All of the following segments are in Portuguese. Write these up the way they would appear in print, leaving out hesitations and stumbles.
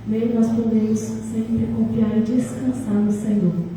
Nele nós podemos sempre confiar e descansar no Senhor.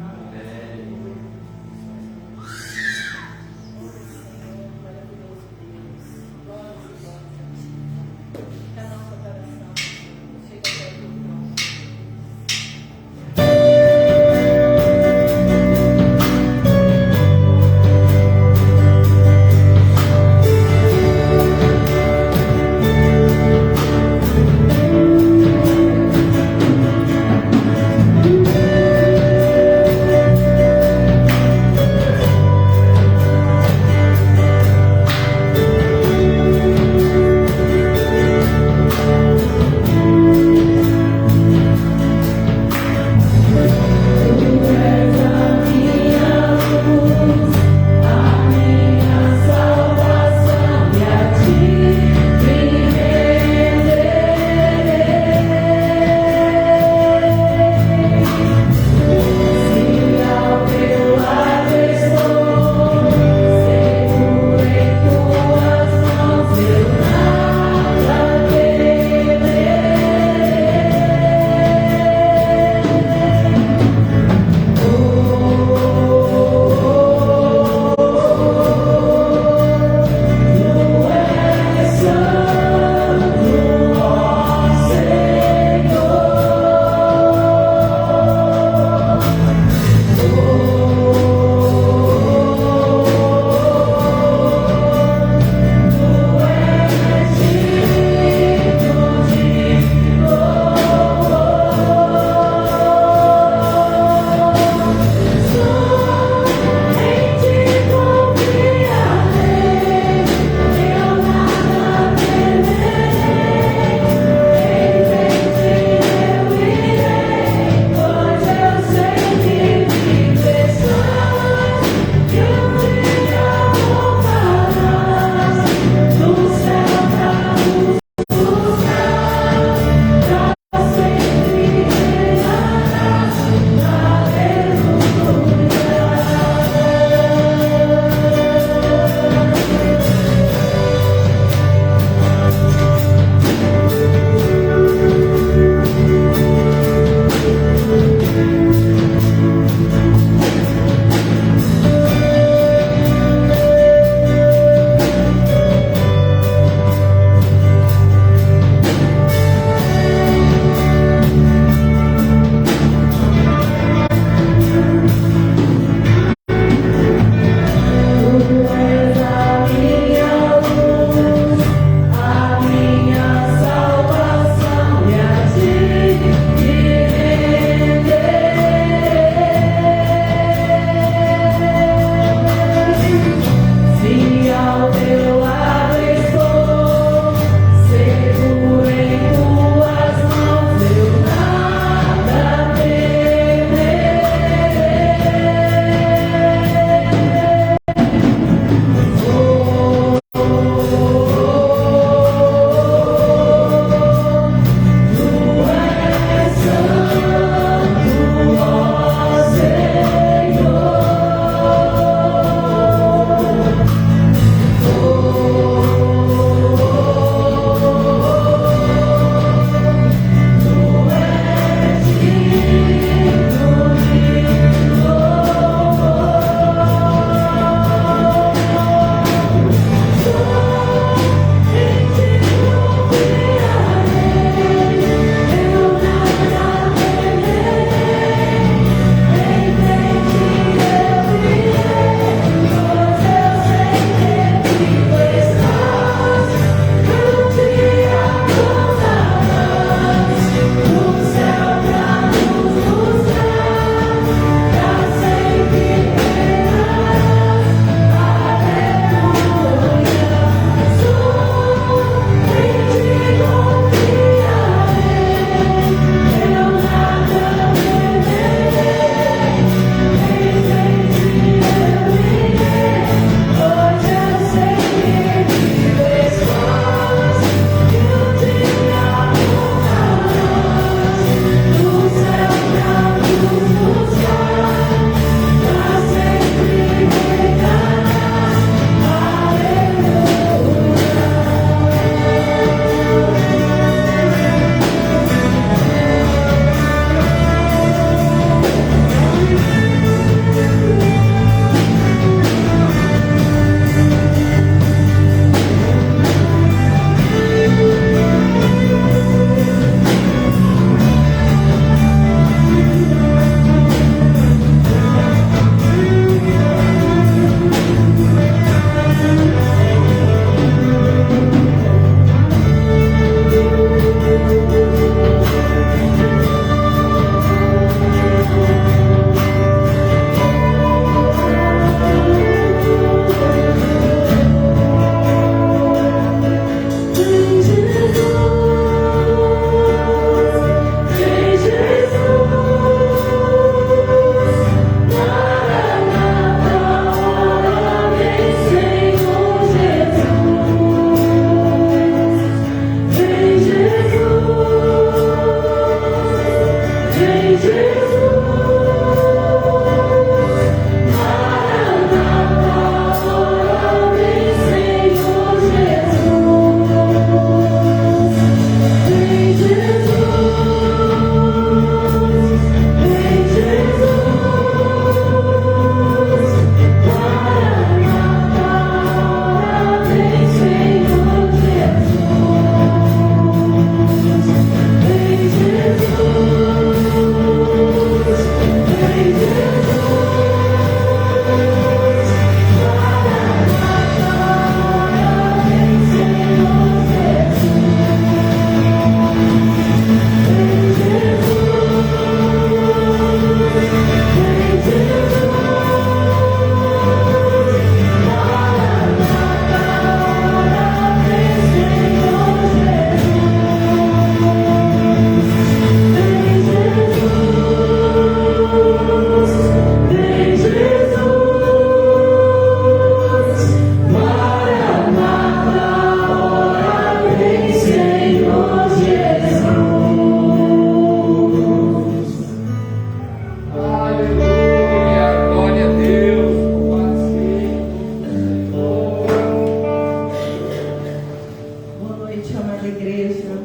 igreja.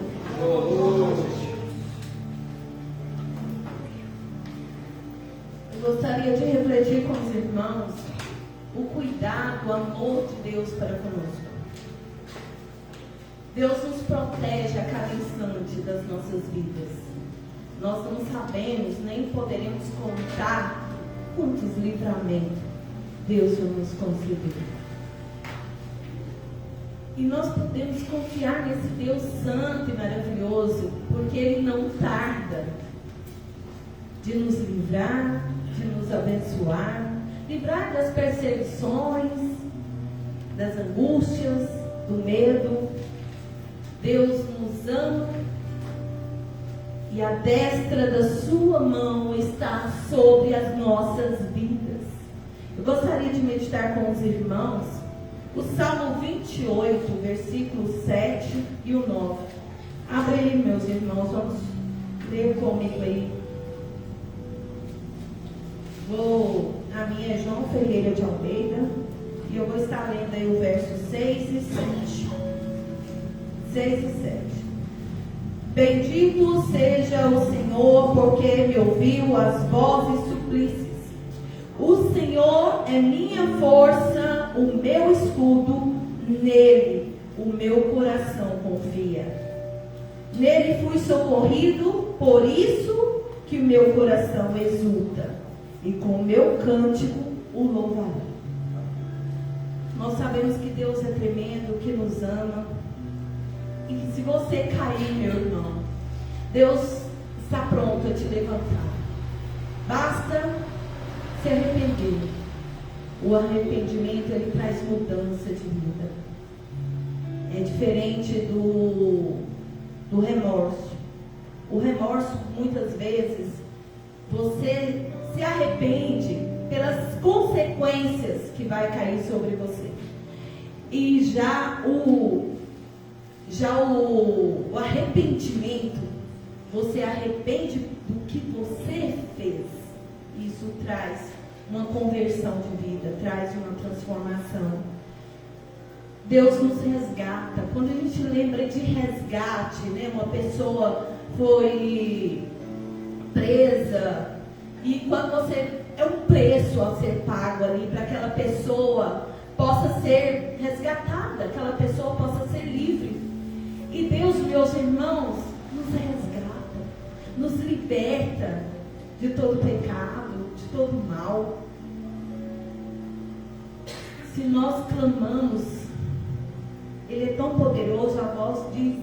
Eu gostaria de refletir com os irmãos o cuidado, o amor de Deus para conosco. Deus nos protege a cada instante das nossas vidas. Nós não sabemos, nem poderemos contar quantos livramentos Deus já nos concedeu. E nós podemos confiar nesse Deus santo e maravilhoso, porque Ele não tarda de nos livrar, de nos abençoar, livrar das perseguições, das angústias, do medo. Deus nos ama e a destra da sua mão está sobre as nossas vidas. Eu gostaria de meditar com os irmãos o Salmo 28, versículos 7 e o 9. Abre aí, meus irmãos, vamos ler comigo aí. A minha é João Ferreira de Almeida e eu vou estar lendo aí o verso 6 e 7. 6 e 7. Bendito seja o Senhor, porque me ouviu as vozes suplícias. O Senhor é minha força, o meu escudo, nele o meu coração confia. Nele fui socorrido, por isso que o meu coração exulta, e com o meu cântico o louvarei. Nós sabemos que Deus é tremendo, que nos ama, e que se você cair, meu irmão, Deus está pronto a te levantar. Basta se arrepender. O arrependimento, ele traz mudança de vida. É diferente do remorso. O remorso, muitas vezes, você se arrepende pelas consequências que vai cair sobre você. E já o arrependimento, você arrepende do que você fez. Isso traz uma conversão de vida, traz uma transformação. Deus nos resgata. Quando a gente lembra de resgate, né? Uma pessoa foi presa e quando você é um preço a ser pago ali para aquela pessoa possa ser resgatada, aquela pessoa possa ser livre. E Deus, meus irmãos, nos resgata, nos liberta de todo pecado, de todo mal. Se nós clamamos, Ele é tão poderoso, a voz diz,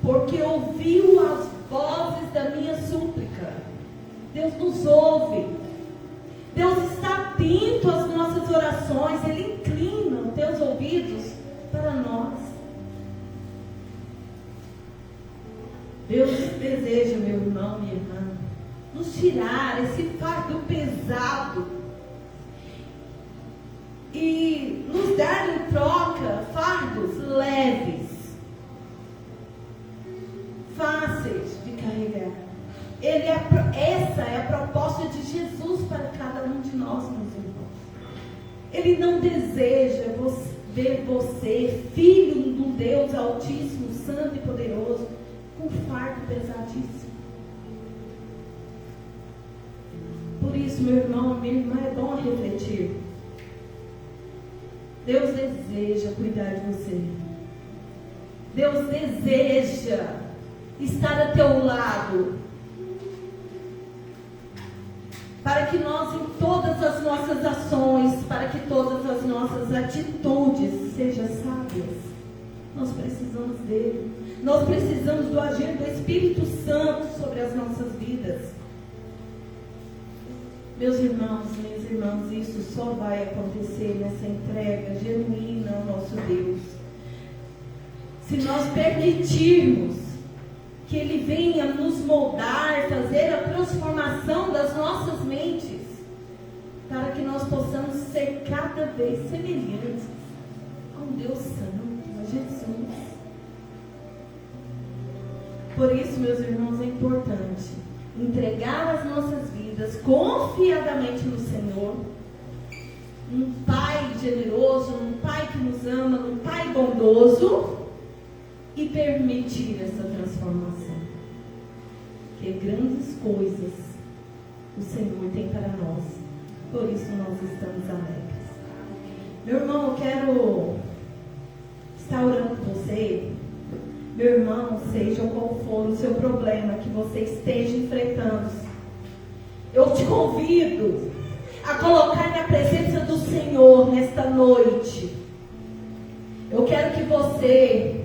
porque ouviu as vozes da minha súplica. Deus nos ouve. Deus está atento às nossas orações. Ele inclina os teus ouvidos para nós. Deus deseja, meu irmão, minha irmã, nos tirar esse fardo pesado e nos dar em troca fardos leves, fáceis de carregar. Essa é a proposta de Jesus para cada um de nós, meus irmãos. Ele não deseja ver você, filho do Deus Altíssimo, Santo e Poderoso, com fardo pesadíssimo. Por isso, meu irmão, minha irmã, é bom refletir. Deus deseja cuidar de você. Deus deseja estar a teu lado, para que nós, em todas as nossas ações, para que todas as nossas atitudes sejam sábias. Nós precisamos dele. Nós precisamos do agir do Espírito Santo sobre as nossas vidas. Meus irmãos, minhas irmãs, isso só vai acontecer nessa entrega genuína ao nosso Deus. Se nós permitirmos que Ele venha nos moldar, fazer a transformação das nossas mentes, para que nós possamos ser cada vez semelhantes a um Deus Santo, a Jesus. Por isso, meus irmãos, é importante entregar as nossas vidas confiadamente no Senhor. Um Pai generoso, um Pai que nos ama, um Pai bondoso, e permitir essa transformação. Porque grandes coisas o Senhor tem para nós. Por isso nós estamos alegres. Meu irmão, eu quero estar orando por você. Meu irmão, seja qual for o seu problema que você esteja enfrentando, eu te convido a colocar na presença do Senhor nesta noite. Eu quero que você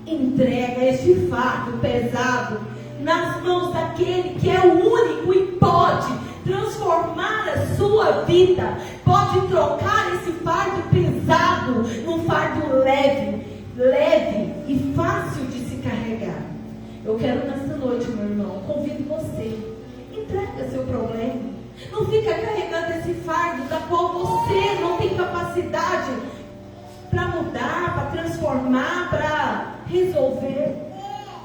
entregue este fardo pesado nas mãos daquele que é o único e pode transformar a sua vida, pode trocar esse fardo pesado num fardo leve e fácil de se carregar. Eu quero nessa noite, meu irmão, convido você, entrega seu problema. Não fica carregando esse fardo da qual você não tem capacidade para mudar, para transformar, para resolver.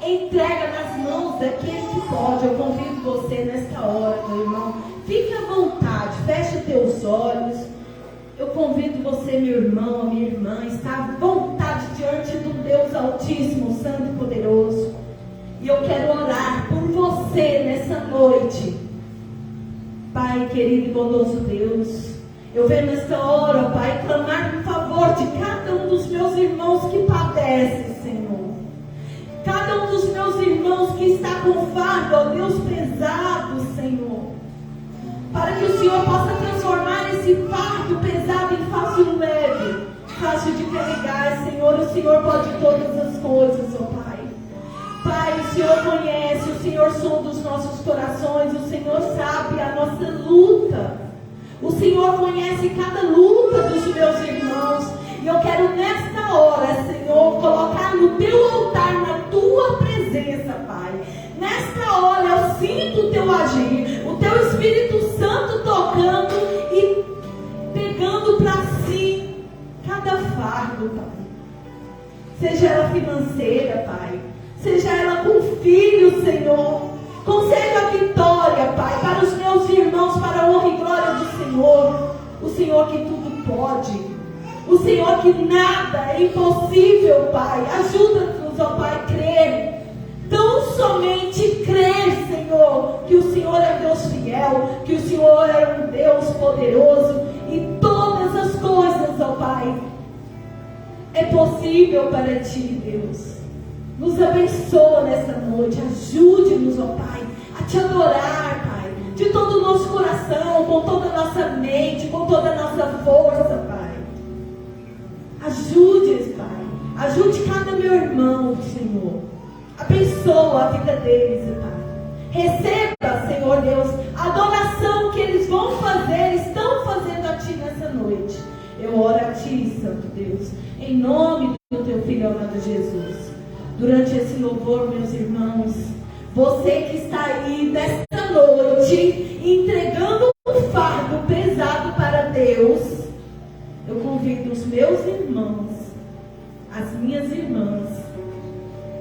Entrega nas mãos daquele que pode. Eu convido você nesta hora, meu irmão, fique à vontade, feche os teus olhos. Eu convido você, meu irmão, minha irmã, estar à vontade diante do Deus Altíssimo, Santo e Poderoso. E eu quero orar por você nessa noite. Pai querido e bondoso Deus, eu venho nesta hora, Pai, clamar em favor de cada um dos meus irmãos que padece, Senhor. Cada um dos meus irmãos que está com fardo, ó Deus, pesado, Senhor. Para que o Senhor possa transformar esse fardo pesado em fácil leve, fácil de carregar, Senhor. O Senhor pode todas as coisas, ó Pai. Pai, o Senhor conhece, o Senhor sonda os nossos corações, o Senhor sabe a nossa luta. O Senhor conhece cada luta dos meus irmãos. E eu quero nesta hora, Senhor, colocar no teu altar, na tua presença, Pai. Nesta hora eu sinto o teu agir, o teu Espírito Santo tocando e pegando para si cada fardo, Pai. Seja ela financeira, Pai. Seja ela com filhos, Senhor. Conceda a vitória, Pai, para os meus irmãos, para a honra e glória do Senhor. O Senhor que tudo pode. O Senhor que nada é impossível, Pai. Ajuda-nos, ó Pai, a crer. Tão somente crer, Senhor, que o Senhor é Deus fiel, que o Senhor é um Deus poderoso. E todas as coisas, ó Pai, é possível para Ti, Deus. Nos abençoa nessa noite. Ajude-nos, ó Pai, a Te adorar, Pai, de todo o nosso coração, com toda a nossa mente, com toda a nossa força, Pai. Ajude, Pai. Ajude cada meu irmão, Senhor. Abençoa a vida deles, Pai. Receba, Senhor Deus, a adoração que eles vão fazer, estão fazendo a Ti nessa noite. Eu oro a Ti, Santo Deus, em nome do Teu Filho amado Jesus. Durante esse louvor, meus irmãos, você que está aí nesta noite, entregando um fardo pesado para Deus, eu convido os meus irmãos, as minhas irmãs,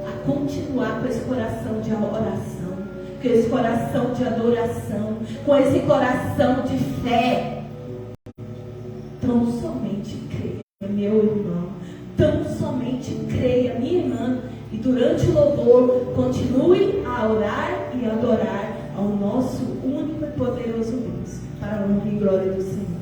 a continuar com esse coração de oração, com esse coração de adoração, com esse coração de fé. Tão somente creia, meu irmão, tão somente creia, minha irmã, e durante o louvor, continue a orar e adorar ao nosso único e poderoso Deus, para a honra e glória do Senhor.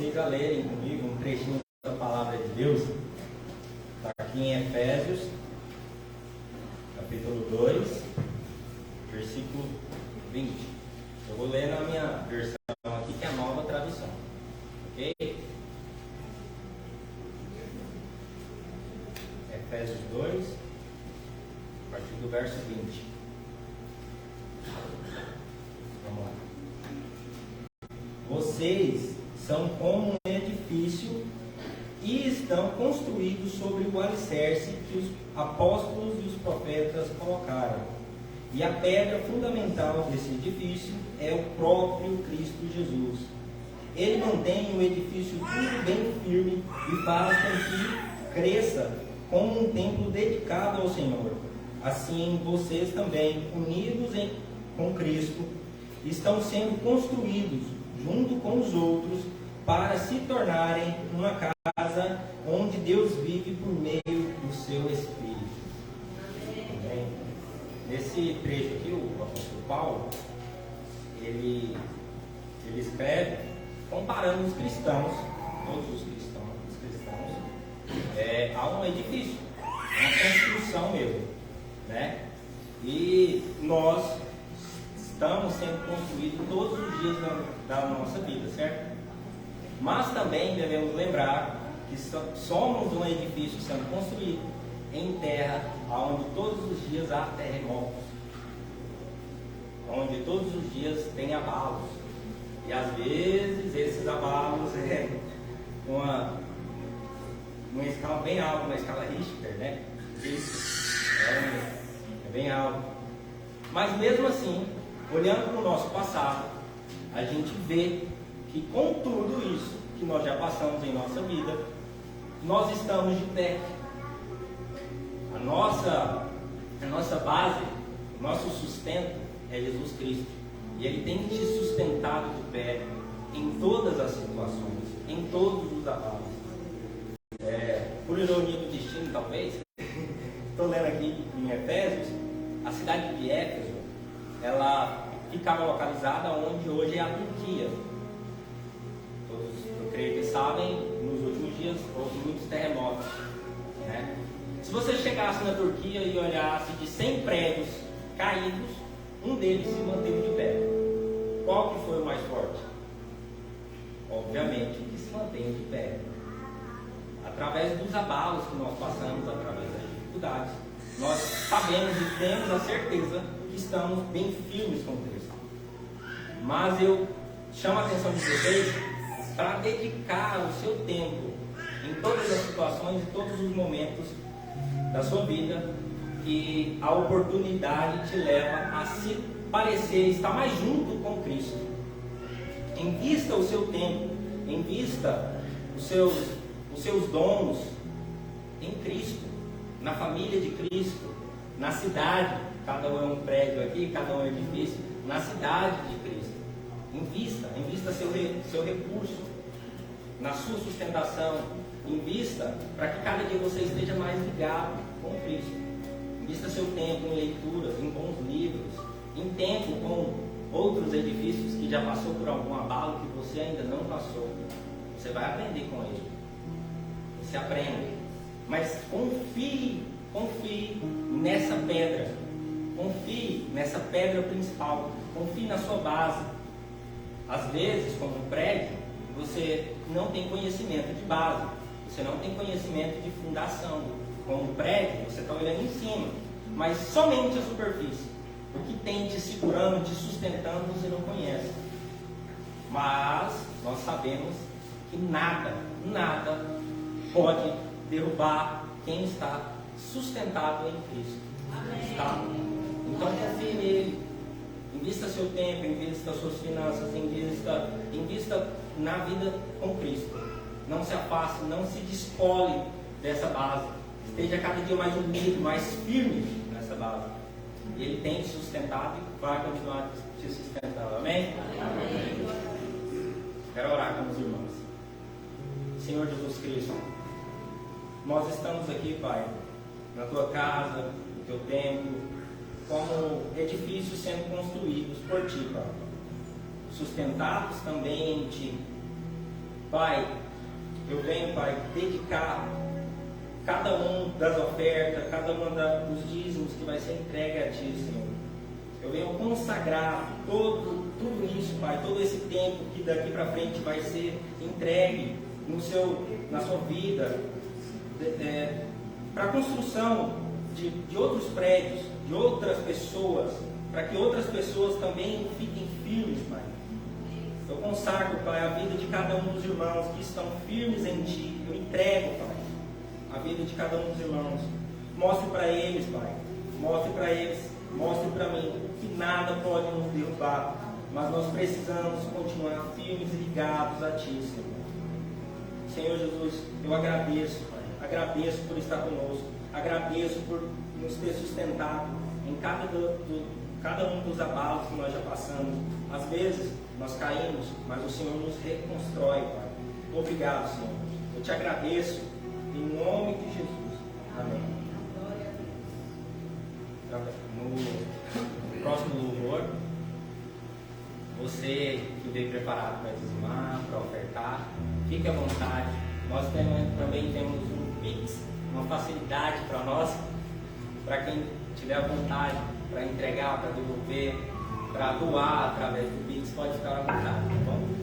vocês a lerem comigo um trechinho da palavra de Deus. Está aqui em Efésios, capítulo 2, versículo 20. Eu vou ler na minha versão aqui, que é a nova tradução. Ok? Efésios 2, a partir do verso 20. Vamos lá. Vocês são como um edifício e estão construídos sobre o alicerce que os apóstolos e os profetas colocaram. E a pedra fundamental desse edifício é o próprio Cristo Jesus. Ele mantém o edifício tudo bem firme e faz com que cresça como um templo dedicado ao Senhor. Assim, vocês também, unidos com Cristo, estão sendo construídos junto com os outros para se tornarem uma casa onde Deus vive por meio do seu Espírito. Amém. Nesse trecho aqui, o apóstolo Paulo, ele escreve comparando os cristãos, todos os cristãos, a um edifício, uma construção mesmo, né? E nós estamos sendo construídos todos os dias da nossa vida, certo? Mas também devemos lembrar que somos um edifício sendo construído em terra, onde todos os dias há terremotos, onde todos os dias tem abalos. E às vezes esses abalos uma escala bem alta, uma escala Richter, né? É bem alto. Mas mesmo assim, olhando para o nosso passado, a gente vê que com tudo isso que nós já passamos em nossa vida, nós estamos de pé. A nossa base, o nosso sustento é Jesus Cristo. E Ele tem te sustentado de pé em todas as situações, em todos os abalos. Por ironia do destino, talvez, estou lendo aqui em Efésios, a cidade de Éfeso, ela ficava localizada onde hoje é a Turquia. Todos, eu creio que sabem, nos últimos dias houve muitos terremotos, né? Se você chegasse na Turquia e olhasse de 100 prédios caídos, um deles se manteve de pé. Qual que foi o mais forte? Obviamente que se mantém de pé. Através dos abalos que nós passamos, através das dificuldades, nós sabemos e temos a certeza que estamos bem firmes com Cristo. Mas eu chamo a atenção de vocês para dedicar o seu tempo em todas as situações e todos os momentos da sua vida, que a oportunidade te leva a se parecer, estar mais junto com Cristo. Invista o seu tempo, invista os seus dons em Cristo, na família de Cristo, na cidade. Cada um é um prédio aqui, cada um é um edifício. Na cidade de Cristo. Invista seu recurso na sua sustentação. Invista para que cada dia você esteja mais ligado com Cristo. Invista seu tempo em leituras, em bons livros, em tempo com outros edifícios que já passou por algum abalo que você ainda não passou. Você vai aprender com ele. Você aprende. Mas confie nessa pedra. Confie nessa pedra principal. Confie na sua base. Às vezes, como um prédio, você não tem conhecimento de base. Você não tem conhecimento de fundação. Como um prédio, você está olhando em cima, mas somente a superfície. O que tem te segurando, te sustentando, você não conhece. Mas nós sabemos que nada pode derrubar quem está sustentado em Cristo. Está? Então confie nele. Invista seu tempo, invista suas finanças, invista na vida com Cristo. Não se afaste, não se descole dessa base. Esteja cada dia mais unido, mais firme nessa base. E Ele tem te sustentado e vai continuar te sustentando. Amém? Amém. Quero orar com os irmãos. Senhor Jesus Cristo, nós estamos aqui, Pai, na Tua casa, no Teu templo, como edifícios sendo construídos por Ti, Pai. Sustentados também em Ti. Pai, eu venho, Pai, dedicar cada um das ofertas, cada um dos dízimos que vai ser entregue a Ti, Senhor. Eu venho consagrar tudo isso, Pai, todo esse tempo que daqui para frente vai ser entregue na sua vida, para a construção de outros prédios, de outras pessoas, para que outras pessoas também fiquem firmes, Pai. Eu consagro, Pai, a vida de cada um dos irmãos que estão firmes em Ti. Eu entrego, Pai, a vida de cada um dos irmãos. Mostre para eles, Pai, mostre para eles, mostre para mim que nada pode nos derrubar, mas nós precisamos continuar firmes e ligados a Ti, Senhor. Senhor Jesus, eu agradeço, Pai, agradeço por estar conosco, agradeço por nos ter sustentado em cada um dos abalos que nós já passamos. Às vezes nós caímos, mas o Senhor nos reconstrói, Pai. Obrigado, Senhor. Eu te agradeço em nome de Jesus. Amém. No próximo louvor, você que veio preparado para dizimar, para ofertar, fique à vontade. Nós também temos um Pix, uma facilidade para nós, para quem tiver vontade, para entregar, para devolver, para doar através do Pix, pode ficar à vontade, tá bom?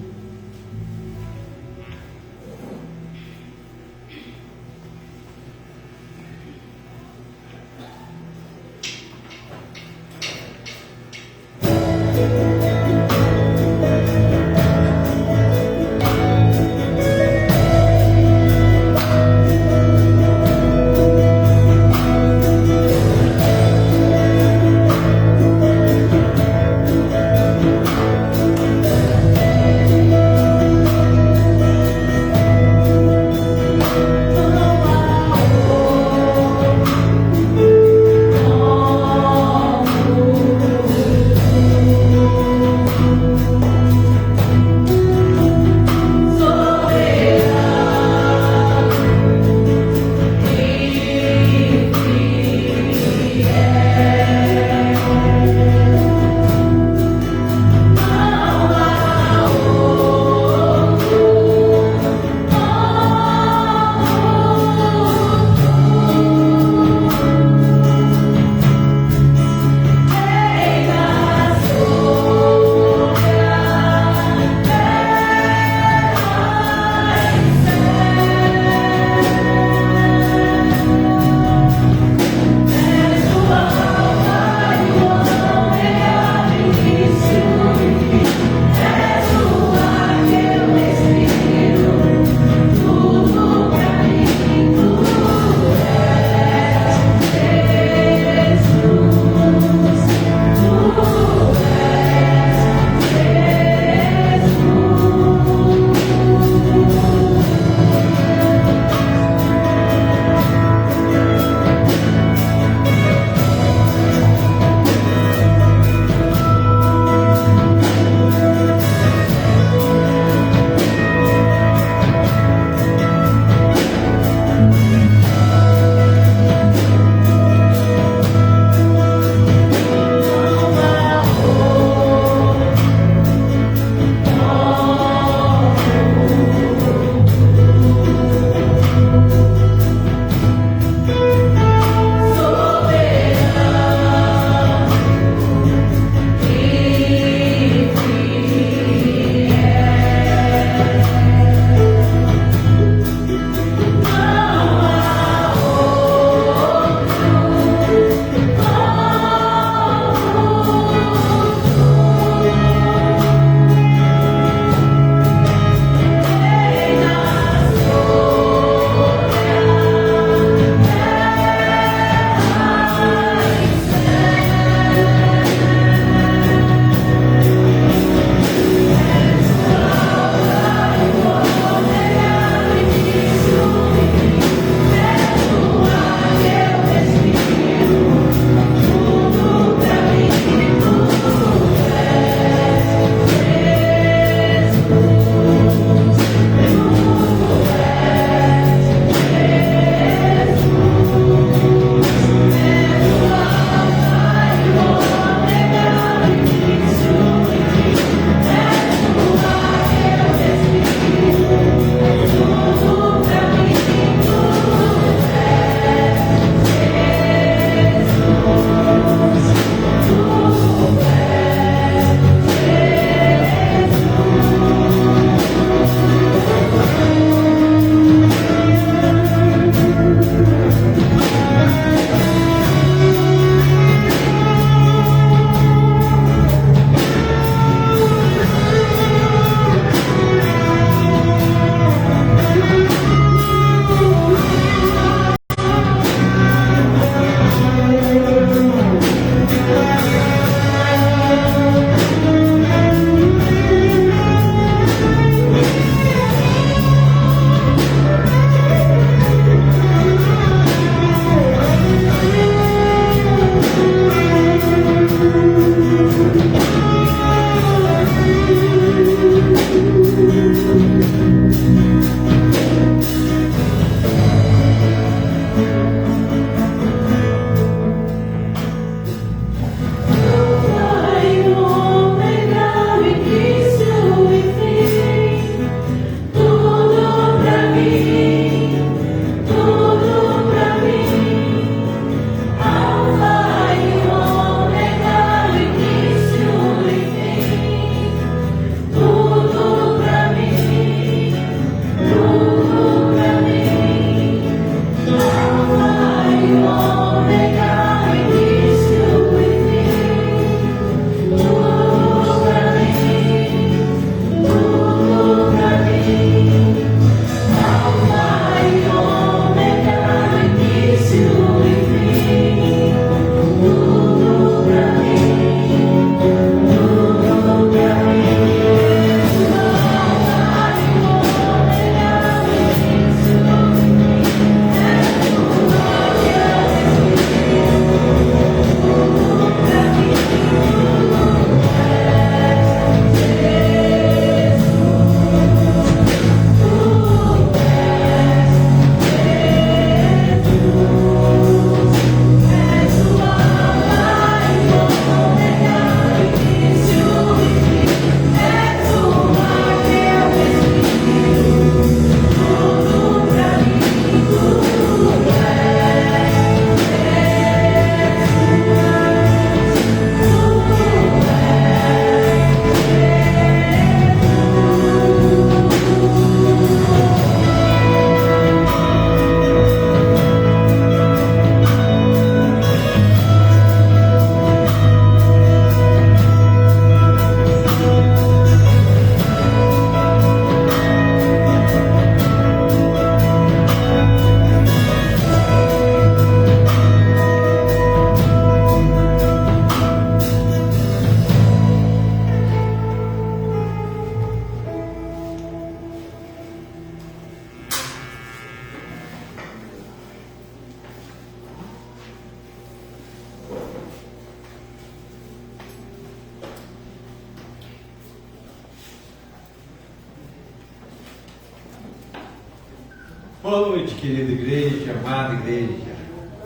Boa noite, querida igreja, amada igreja.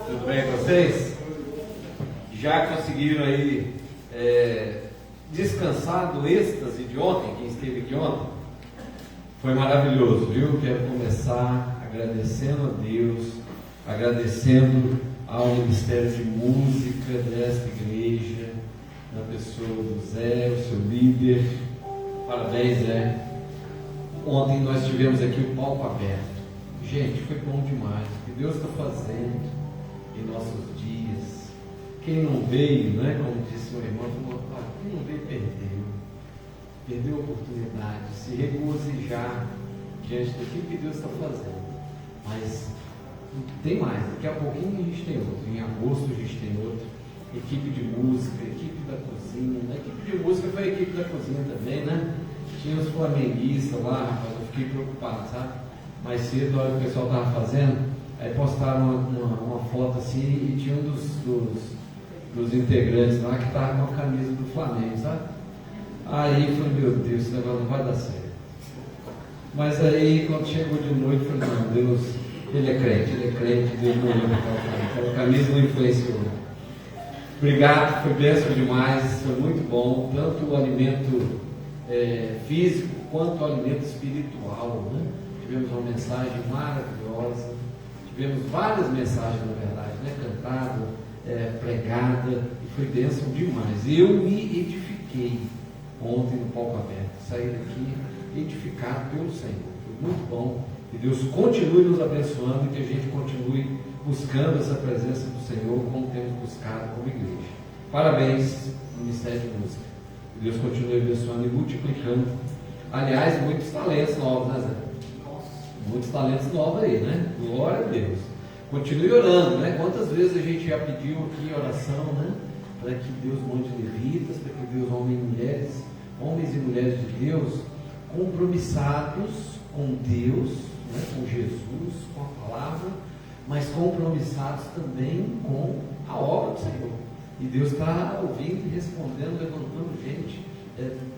Tudo bem com vocês? Já conseguiram aí descansar do êxtase de ontem? Quem esteve aqui ontem? Foi maravilhoso, viu? Quero começar agradecendo a Deus, agradecendo ao Ministério de Música desta igreja, na pessoa do Zé, o seu líder. Parabéns, Zé. Ontem nós tivemos aqui o palco aberto. Gente, foi bom demais. O que Deus está fazendo em nossos dias. Quem não veio, né? Como disse o irmão, quem não veio perdeu a oportunidade de se regozijar diante daquilo que Deus está fazendo. Mas tem mais, daqui a pouquinho a gente tem outro. Em agosto a gente tem outro. Equipe de música, equipe da cozinha. A equipe de música foi a equipe da cozinha também, né? Tinha os flamenguistas lá, rapaz, eu fiquei preocupado, sabe? Mais cedo, a hora que o pessoal estava fazendo, aí postaram uma foto assim e tinha um dos integrantes lá que estava com a camisa do Flamengo, sabe? Aí eu falei, meu Deus, esse negócio não vai dar certo. Mas aí, quando chegou de noite, eu falei, não, Deus, ele é crente, Deus não olhou para aquela camisa, não influenciou. Obrigado, foi bênção demais, foi muito bom, tanto o alimento físico quanto o alimento espiritual, né? Tivemos uma mensagem maravilhosa, tivemos várias mensagens, na verdade, né? Cantada, pregada, e foi bênção demais. Eu me edifiquei ontem no palco aberto, saí daqui edificado pelo Senhor, foi muito bom, e Deus continue nos abençoando, e que a gente continue buscando essa presença do Senhor, como temos buscado como igreja. Parabéns, Ministério de Música, que Deus continue abençoando e multiplicando, aliás, muitos talentos novos, né, Zé? Muitos talentos novos aí, né? Glória a Deus. Continue orando, né? Quantas vezes a gente já pediu aqui oração, né? Para que Deus mande levitas, para que Deus homens e mulheres de Deus, compromissados com Deus, né? Com Jesus, com a palavra, mas compromissados também com a obra do Senhor. E Deus está ouvindo e respondendo, levantando gente,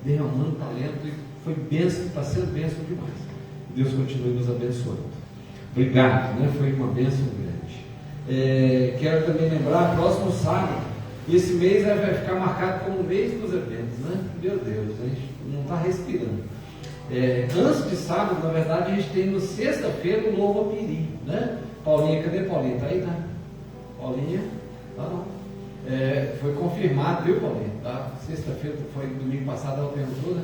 derramando talento, e foi bênção, está sendo bênção demais. Deus continue nos abençoando. Obrigado, né? Foi uma bênção grande. Quero também lembrar, próximo sábado, esse mês vai ficar marcado como o mês dos eventos, né? Meu Deus, a gente não está respirando. Antes de sábado, na verdade, a gente tem no sexta-feira o Novo Apiri, né? Paulinha, cadê Paulinha? Está aí, né? Paulinha? Tá não. Foi confirmado, viu, Paulinha? Tá? Sexta-feira, foi domingo passado, ela perguntou, né?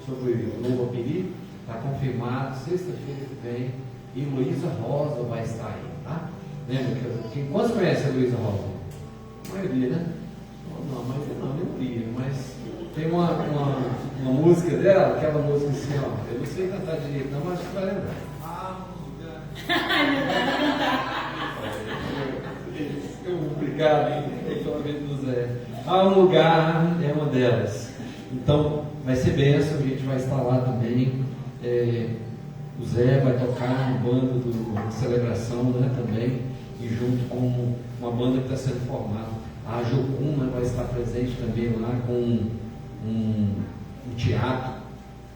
Sobre o Novo Apiri. Está confirmado, sexta-feira que vem, e Luísa Rosa vai estar aí, tá? Lembra que quantos conhecem a Luísa Rosa? A maioria, né? Não, a maioria não, nem maioria, mas tem uma música dela, aquela música assim, ó, eu não sei cantar direito, não, mas acho que vai lembrar. Obrigado, hein? Pela vez do Zé. Um lugar é uma delas. Então, vai ser bênção, a gente vai estar lá também. O Zé vai tocar uma banda de celebração, né, também, e junto com uma banda que está sendo formada. A Jocuma vai estar presente também lá com um teatro.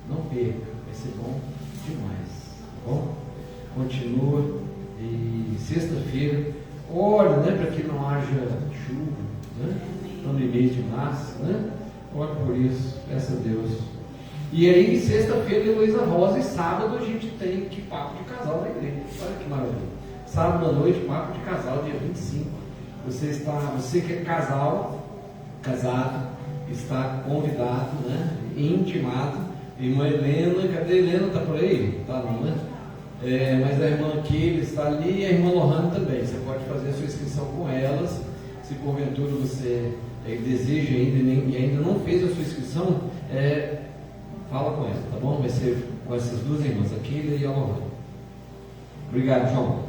Não perca, vai ser bom demais, tá bom? Continua, e sexta-feira, ore, né, para que não haja chuva, né? Estamos no mês de março, né? Ore por isso, peça a Deus. E aí, sexta-feira, Luísa Rosa, e sábado a gente tem que papo de casal na igreja. Olha que maravilha. Sábado à noite, papo de casal, dia 25. Você que é casado, está convidado, né? Intimado. Irmã Helena, cadê a Helena? Está por aí? Tá não, né? Mas a irmã Keila está ali, e a irmã Lohane também. Você pode fazer a sua inscrição com elas. Se porventura você deseja ainda e ainda não fez a sua inscrição, fala com ela, tá bom? Vai ser com essas duas irmãs, a Keila e a Lohane. Obrigado, João.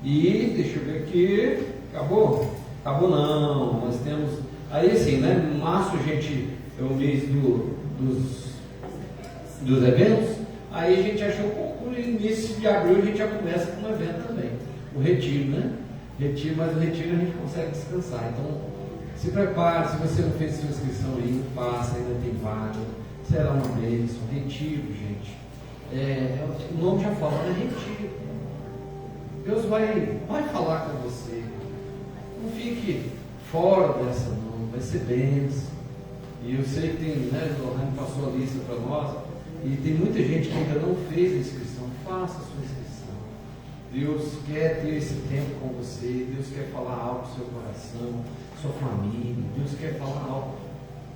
E deixa eu ver aqui. Acabou? Acabou não. Nós temos. Aí assim, né? Março, gente, é o mês dos eventos. Aí a gente achou que no início de abril a gente já começa com um evento também. O retiro, né? Mas o retiro a gente consegue descansar. Então, se prepare, se você não fez sua inscrição ainda, faça, ainda tem vaga. Será uma bênção. Retiro, gente. O nome já fala, né? Retiro. Deus vai falar com você. Não fique fora dessa não, vai ser bênção. E eu sei que tem, né, o Lohane passou a lista para nós, e tem muita gente que ainda não fez a inscrição. Faça a sua inscrição. Deus quer ter esse tempo com você, Deus quer falar algo no seu coração, sua família, Deus quer falar algo.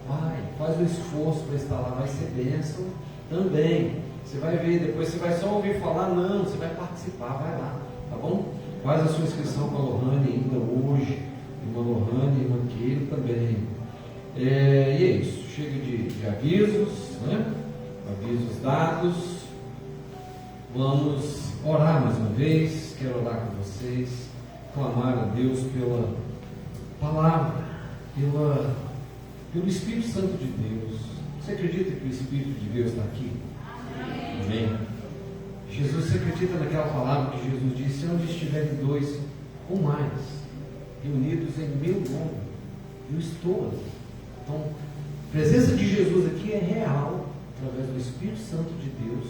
Vai, faz o esforço para estar lá, vai ser bênção também. Você vai ver, depois você vai só ouvir falar, não, você vai participar, vai lá, tá bom? Faz a sua inscrição com a Lohane ainda hoje, irmã Lohane, irmã Keila também. E é isso, chega de avisos, né? Avisos dados. Vamos orar mais uma vez. Quero orar com vocês, clamar a Deus pela palavra, pelo Espírito Santo de Deus. Você acredita que o Espírito de Deus está aqui? Amém. Jesus, você acredita naquela palavra que Jesus disse: onde estiverem dois ou mais reunidos em meu nome, eu estou ali. Então, a presença de Jesus aqui é real, através do Espírito Santo de Deus,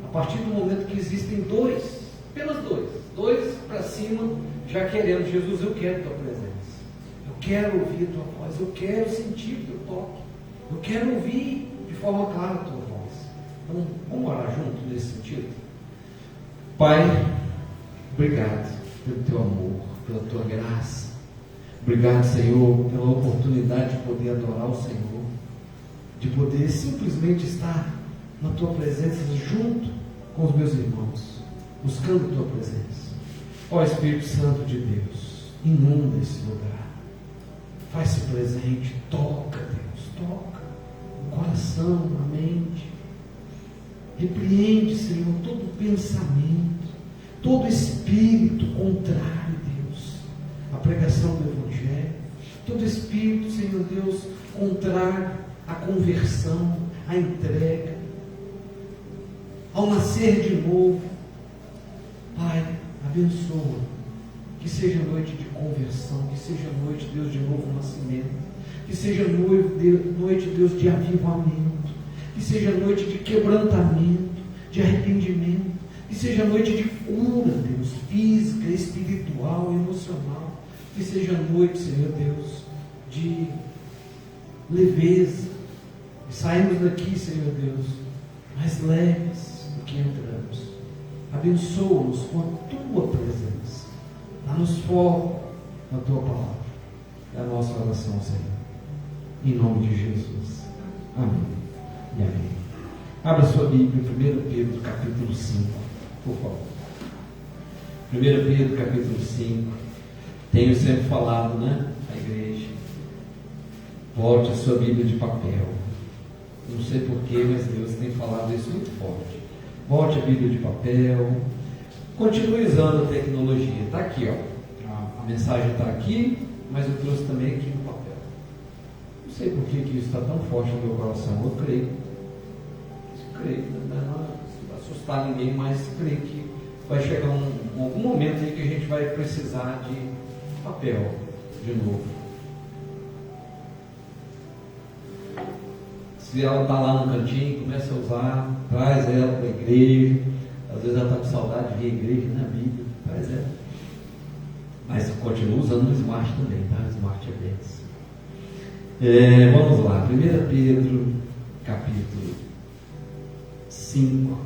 a partir do momento que existem dois, apenas dois para cima, já querendo: Jesus, eu quero tua presença, eu quero ouvir a tua voz, eu quero sentir o teu toque, eu quero ouvir de forma clara a tua voz. Então, vamos orar junto nesse sentido? Pai, obrigado pelo teu amor, pela tua graça. Obrigado, Senhor, pela oportunidade de poder adorar o Senhor, de poder simplesmente estar na tua presença junto com os meus irmãos, buscando a tua presença. Ó Espírito Santo de Deus, inunda esse lugar, faz-se presente, toca, Deus, toca o coração, a mente, repreende, Senhor, todo pensamento, todo espírito contrário, Deus, à pregação do Evangelho, todo espírito, Senhor Deus, contrário à conversão, à entrega, ao nascer de novo. Pai, abençoa, que seja noite de conversão, que seja noite, Deus, de novo nascimento, que seja noite, Deus, de avivamento, que seja noite de quebrantamento, de arrependimento, que seja noite de cura, Deus, física, espiritual, emocional, que seja noite, Senhor Deus, de leveza, e saímos daqui, Senhor Deus, mais leves do que entramos. Abençoa-nos com a tua presença, dá-nos foco na tua palavra. É a nossa oração, Senhor, em nome de Jesus. Amém e amém. Abra sua Bíblia, 1 Pedro capítulo 5, por favor. 1 Pedro capítulo 5. Tenho sempre falado, né, à igreja: volte a sua Bíblia de papel. Não sei porquê, mas Deus tem falado isso muito forte. Volte a Bíblia de papel. Continue usando a tecnologia. Está aqui, ó. A mensagem está aqui, mas eu trouxe também aqui no papel. Não sei por que isso está tão forte no meu coração. Eu creio, não assustar ninguém, mas creio que vai chegar algum momento aí que a gente vai precisar de papel de novo. Se ela está lá no cantinho, começa a usar, traz ela para a igreja. Às vezes ela está com saudade de ver a igreja na Bíblia, traz ela. Mas continua usando o Smart também, tá? O Smart é bem. Vamos lá, 1 Pedro capítulo 5.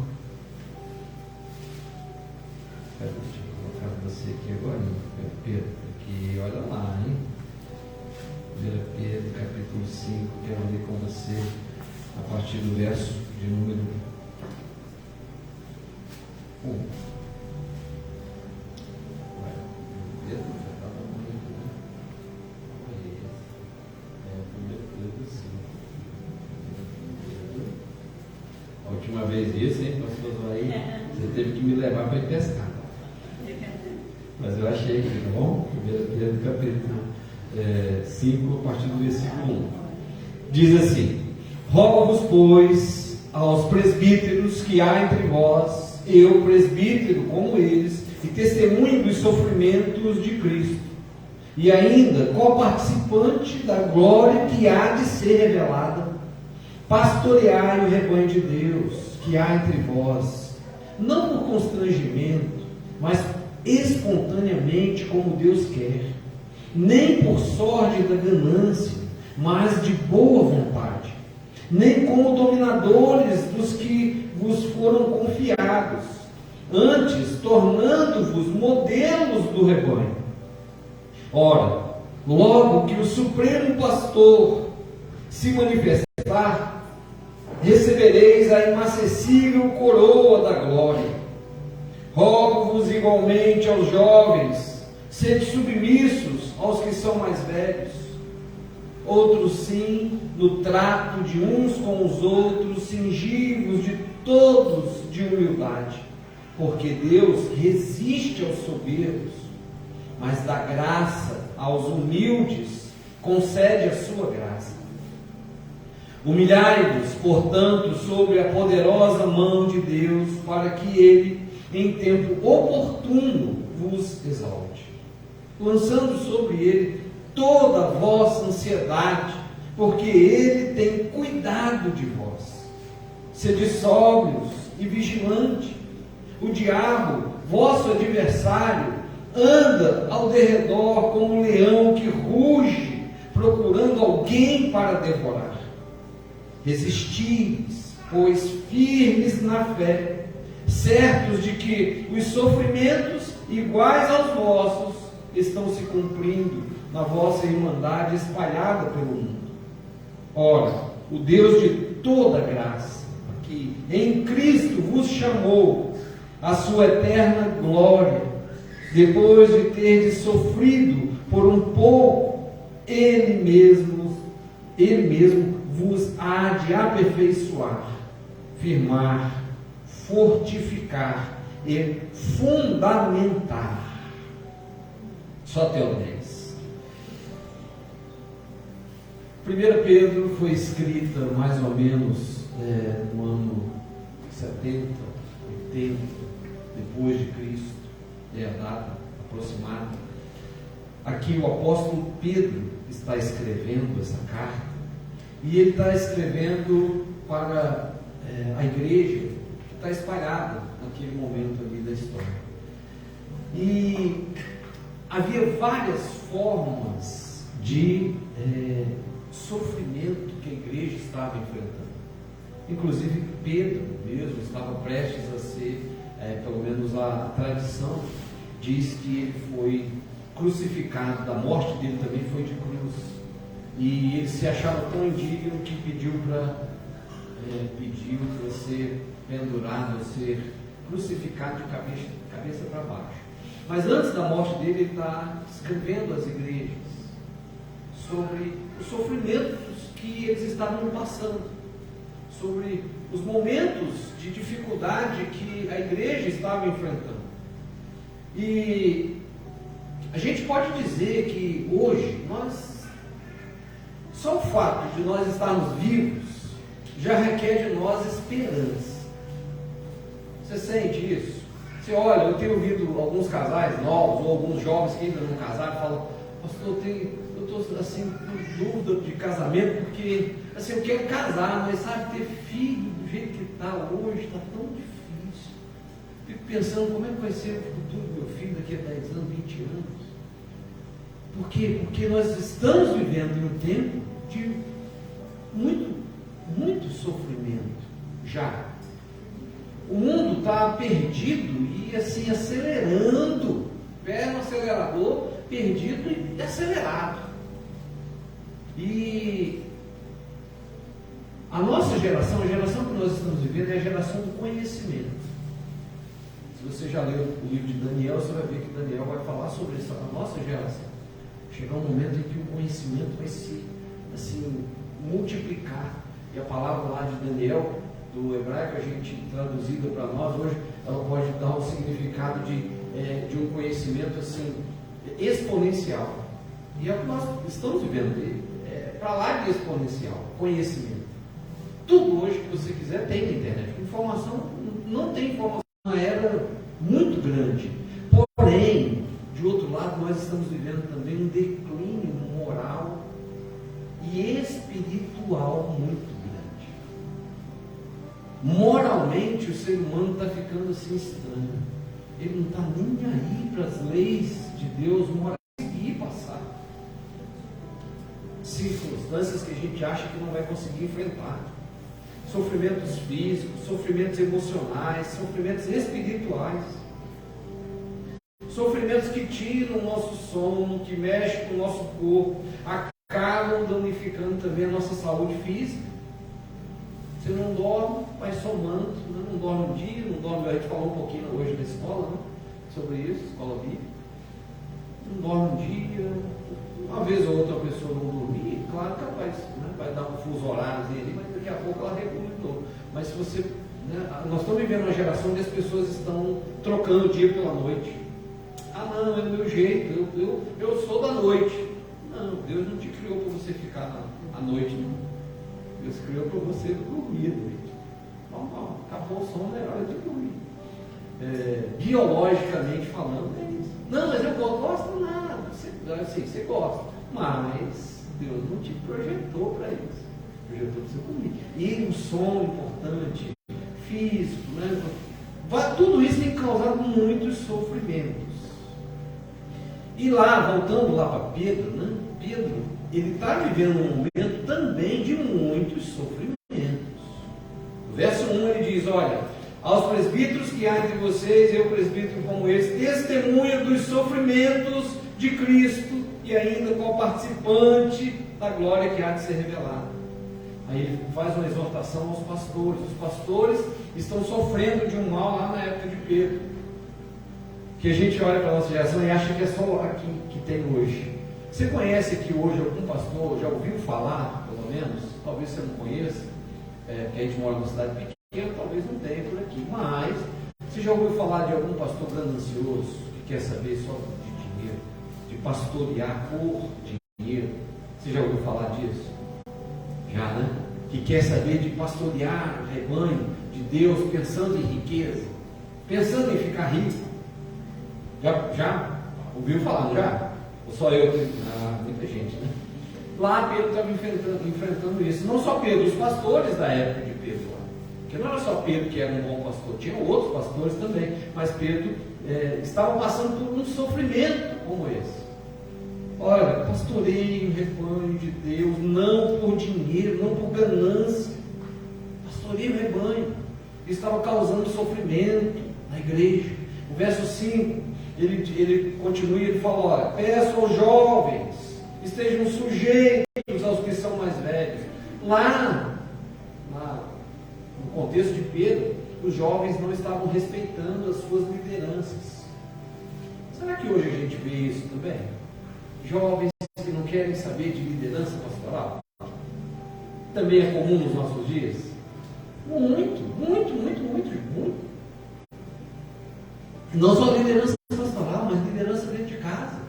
Deixa eu colocar você aqui agora, Pedro, aqui, olha lá, hein? 1 Pedro capítulo 5, quero ler com você a partir do verso de número 1. Pedro já estava muito, né? Pedro 5. A última vez isso, hein, pastor Zoraí? Você teve que me levar para ir pescar. Mas eu achei aqui, tá bom? 1 Pedro capítulo 5, a partir do versículo 1. Diz assim: rogo-vos, pois, aos presbíteros que há entre vós, eu, presbítero, como eles, e testemunho dos sofrimentos de Cristo, e ainda coparticipante da glória que há de ser revelada, pastoreai o rebanho de Deus que há entre vós, não por constrangimento, mas espontaneamente como Deus quer, nem por sorte da ganância, mas de boa vontade, nem como dominadores dos que vos foram confiados, antes tornando-vos modelos do rebanho. Ora, logo que o Supremo Pastor se manifestar, recebereis a inacessível coroa da glória. Rogo-vos igualmente aos jovens, sede submissos aos que são mais velhos. Outros sim, no trato de uns com os outros, cingivos de todos de humildade, porque Deus resiste aos soberbos, mas dá graça aos humildes, concede a sua graça. Humilhai-vos, portanto, sob a poderosa mão de Deus, para que Ele, em tempo oportuno, vos exalte, lançando sobre Ele toda a vossa ansiedade, porque Ele tem cuidado de vós. Sede sóbrios e vigilantes. O diabo, vosso adversário, anda ao derredor como um leão que ruge, procurando alguém para devorar. Resistis, pois, firmes na fé, certos de que os sofrimentos iguais aos vossos estão se cumprindo na vossa irmandade espalhada pelo mundo. Ora, o Deus de toda graça, que em Cristo vos chamou à sua eterna glória, depois de terdes sofrido por um pouco, Ele mesmo vos há de aperfeiçoar, firmar, fortificar e fundamentar. Só até o 10. 1 Pedro foi escrita mais ou menos no ano 70, 80, depois de Cristo, é a data aproximada. Aqui o apóstolo Pedro está escrevendo essa carta, e ele está escrevendo para a igreja que está espalhada naquele momento ali da história. E havia várias formas de sofrimento que a igreja estava enfrentando. Inclusive Pedro mesmo estava prestes a ser, pelo menos a tradição diz que ele foi crucificado, da morte dele também foi de cruz. E ele se achava tão indigno que pediu para ser pendurado, ser crucificado de cabeça para baixo. Mas antes da morte dele, ele está escrevendo às igrejas sobre os sofrimentos que eles estavam passando, sobre os momentos de dificuldade que a igreja estava enfrentando. E a gente pode dizer que hoje, só o fato de nós estarmos vivos já requer de nós esperança. Você sente isso? Você olha, eu tenho ouvido alguns casais novos, ou alguns jovens que ainda não casaram, falam: pastor, eu estou assim, com dúvida de casamento, porque assim, eu quero casar, mas sabe, ter filho do jeito que está hoje, está tão difícil. Fico pensando, como é que vai ser o futuro do meu filho daqui a 10 anos, 20 anos? Por quê? Porque nós estamos vivendo em um tempo de muito sofrimento já. O mundo está perdido e assim acelerando, pé no acelerador, perdido e acelerado. E a nossa geração, a geração que nós estamos vivendo, é a geração do conhecimento. Se você já leu o livro de Daniel, você vai ver que Daniel vai falar sobre essa nossa geração. Chegar um momento em que o conhecimento vai se multiplicar. E a palavra lá de Daniel, do hebraico, a gente traduzida para nós hoje, ela pode dar um significado de um conhecimento assim exponencial. E é o que nós estamos vivendo, para lá de exponencial, conhecimento. Tudo hoje que você quiser tem na internet. Informação, não tem informação, uma era muito grande. Porém, de outro lado, nós estamos vivendo também um declínio moral e espiritual muito grande. Moralmente, o ser humano está ficando assim estranho. ele não está nem aí para as leis de Deus, uma hora conseguir passar. Circunstâncias que a gente acha que não vai conseguir enfrentar. Sofrimentos físicos, sofrimentos emocionais, sofrimentos espirituais. Sofrimentos que tiram o nosso sono, que mexem com o nosso corpo, acabam danificando também a nossa saúde física. Você não dorme, vai somando, né? Não dorme um dia, não dorme. A gente falou um pouquinho hoje na escola, né? Sobre isso, escola bíblica. Não dorme um dia, uma vez ou outra a pessoa não dormir, claro que ela vai dar um fuso horário ali, mas daqui a pouco ela regula de novo. Mas se você, né? Nós estamos vivendo uma geração onde as pessoas estão trocando o dia pela noite. Ah não, é do meu jeito, eu sou da noite. Não, Deus não te criou para você ficar à noite, não. Deus criou para você dormir. Normal, acabou o sono, é hora de dormir. Biologicamente falando, é isso. Não, mas eu gosto nada. Você gosta, mas Deus não te projetou para isso. Projetou para você dormir. E um sono importante, físico, né? Tudo isso tem causado muitos sofrimentos. E lá, voltando lá para Pedro, né? Pedro, ele está vivendo um momento também de muitos sofrimentos. No verso 1 ele diz, olha, aos presbíteros que há entre vocês, eu presbítero como esse, testemunha dos sofrimentos de Cristo e ainda qual participante da glória que há de ser revelada. Aí ele faz uma exortação aos pastores. Os pastores estão sofrendo de um mal lá na época de Pedro, que a gente olha para a nossa geração e acha que é só aqui que tem hoje. Você conhece aqui hoje algum pastor, já ouviu falar, pelo menos? Talvez você não conheça, porque a gente mora numa cidade pequena, talvez não tenha por aqui, mas você já ouviu falar de algum pastor ganancioso, que quer saber só de dinheiro, de pastorear por dinheiro? Você já ouviu falar disso? Já, né? Que quer saber de pastorear o rebanho de Deus, pensando em riqueza, pensando em ficar rico. Já ouviu falar, já? Ou só eu? Muita gente, né? Lá Pedro estava enfrentando isso. Não só Pedro, os pastores da época de Pedro. Porque não era só Pedro que era um bom pastor, tinha outros pastores também. Mas Pedro estava passando por um sofrimento como esse. Olha, pastoreio o rebanho de Deus, não por dinheiro, não por ganância. Pastoreio o rebanho. Estava causando sofrimento na igreja. O verso 5. Ele continua e ele fala, olha, peço aos jovens, estejam sujeitos aos que são mais velhos. Lá no contexto de Pedro, os jovens não estavam respeitando as suas lideranças. Será que hoje a gente vê isso também? Jovens que não querem saber de liderança pastoral? Também é comum nos nossos dias? Muito. Não só liderança pastoral, mas liderança dentro de casa.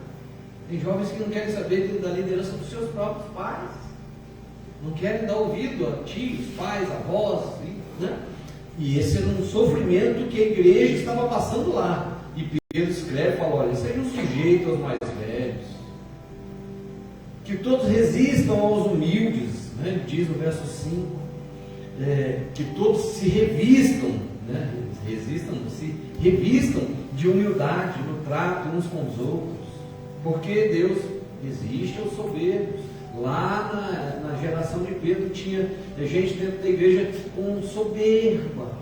Tem jovens que não querem saber da liderança dos seus próprios pais. Não querem dar ouvido a tios, pais, avós, né? E esse era um sofrimento que a igreja estava passando lá. E Pedro escreve e fala, olha, sejam sujeitos aos mais velhos. Que todos resistam aos humildes, né? Ele diz no verso 5. Que todos se revistam, né? Se revistam de humildade no trato uns com os outros, porque Deus resiste aos soberbos. Lá na geração de Pedro tinha gente dentro da igreja com soberba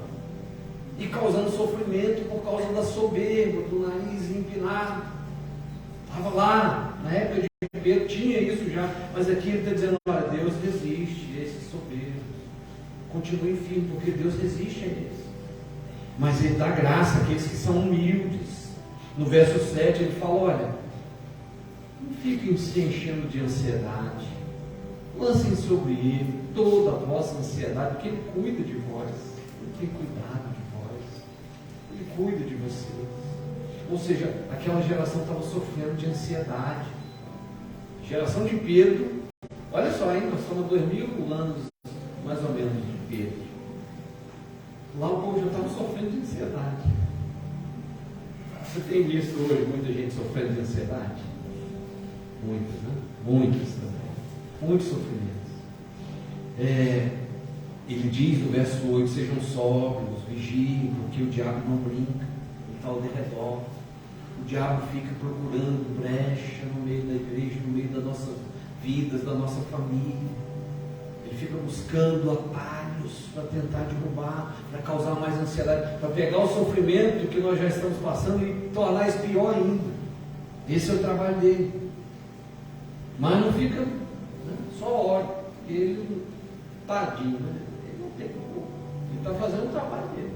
e causando sofrimento por causa da soberba, do nariz empinado. Estava lá, na época de Pedro tinha isso já, mas aqui ele está dizendo, olha, Deus resiste a esses soberbos, continue firme, porque Deus resiste a eles. Mas ele dá graça àqueles que são humildes. No verso 7 ele fala, olha, não fiquem se enchendo de ansiedade, lancem sobre ele toda a vossa ansiedade, porque ele cuida de vós, ele tem cuidado de vós, ele cuida de vocês. Ou seja, aquela geração estava sofrendo de ansiedade. Geração de Pedro, olha só, hein, nós estamos há 2000 anos mais ou menos de Pedro. Lá o povo já estava sofrendo de ansiedade. Você tem visto hoje muita gente sofrendo de ansiedade? Muitas, né? Muitas também. Muitos sofrimentos. Ele diz no verso 8, sejam sóbrios, vigiem, porque o diabo não brinca. Ele está ao derredor, diabo fica procurando brecha no meio da igreja, no meio das nossas vidas, da nossa família. Ele fica buscando atalhos para tentar derrubar, para causar mais ansiedade, para pegar o sofrimento que nós já estamos passando e tornar isso pior ainda. Esse é o trabalho dele. Mas não fica, né, só olha. Ele, tadinho, né? Ele não tem como. Ele está fazendo o trabalho dele.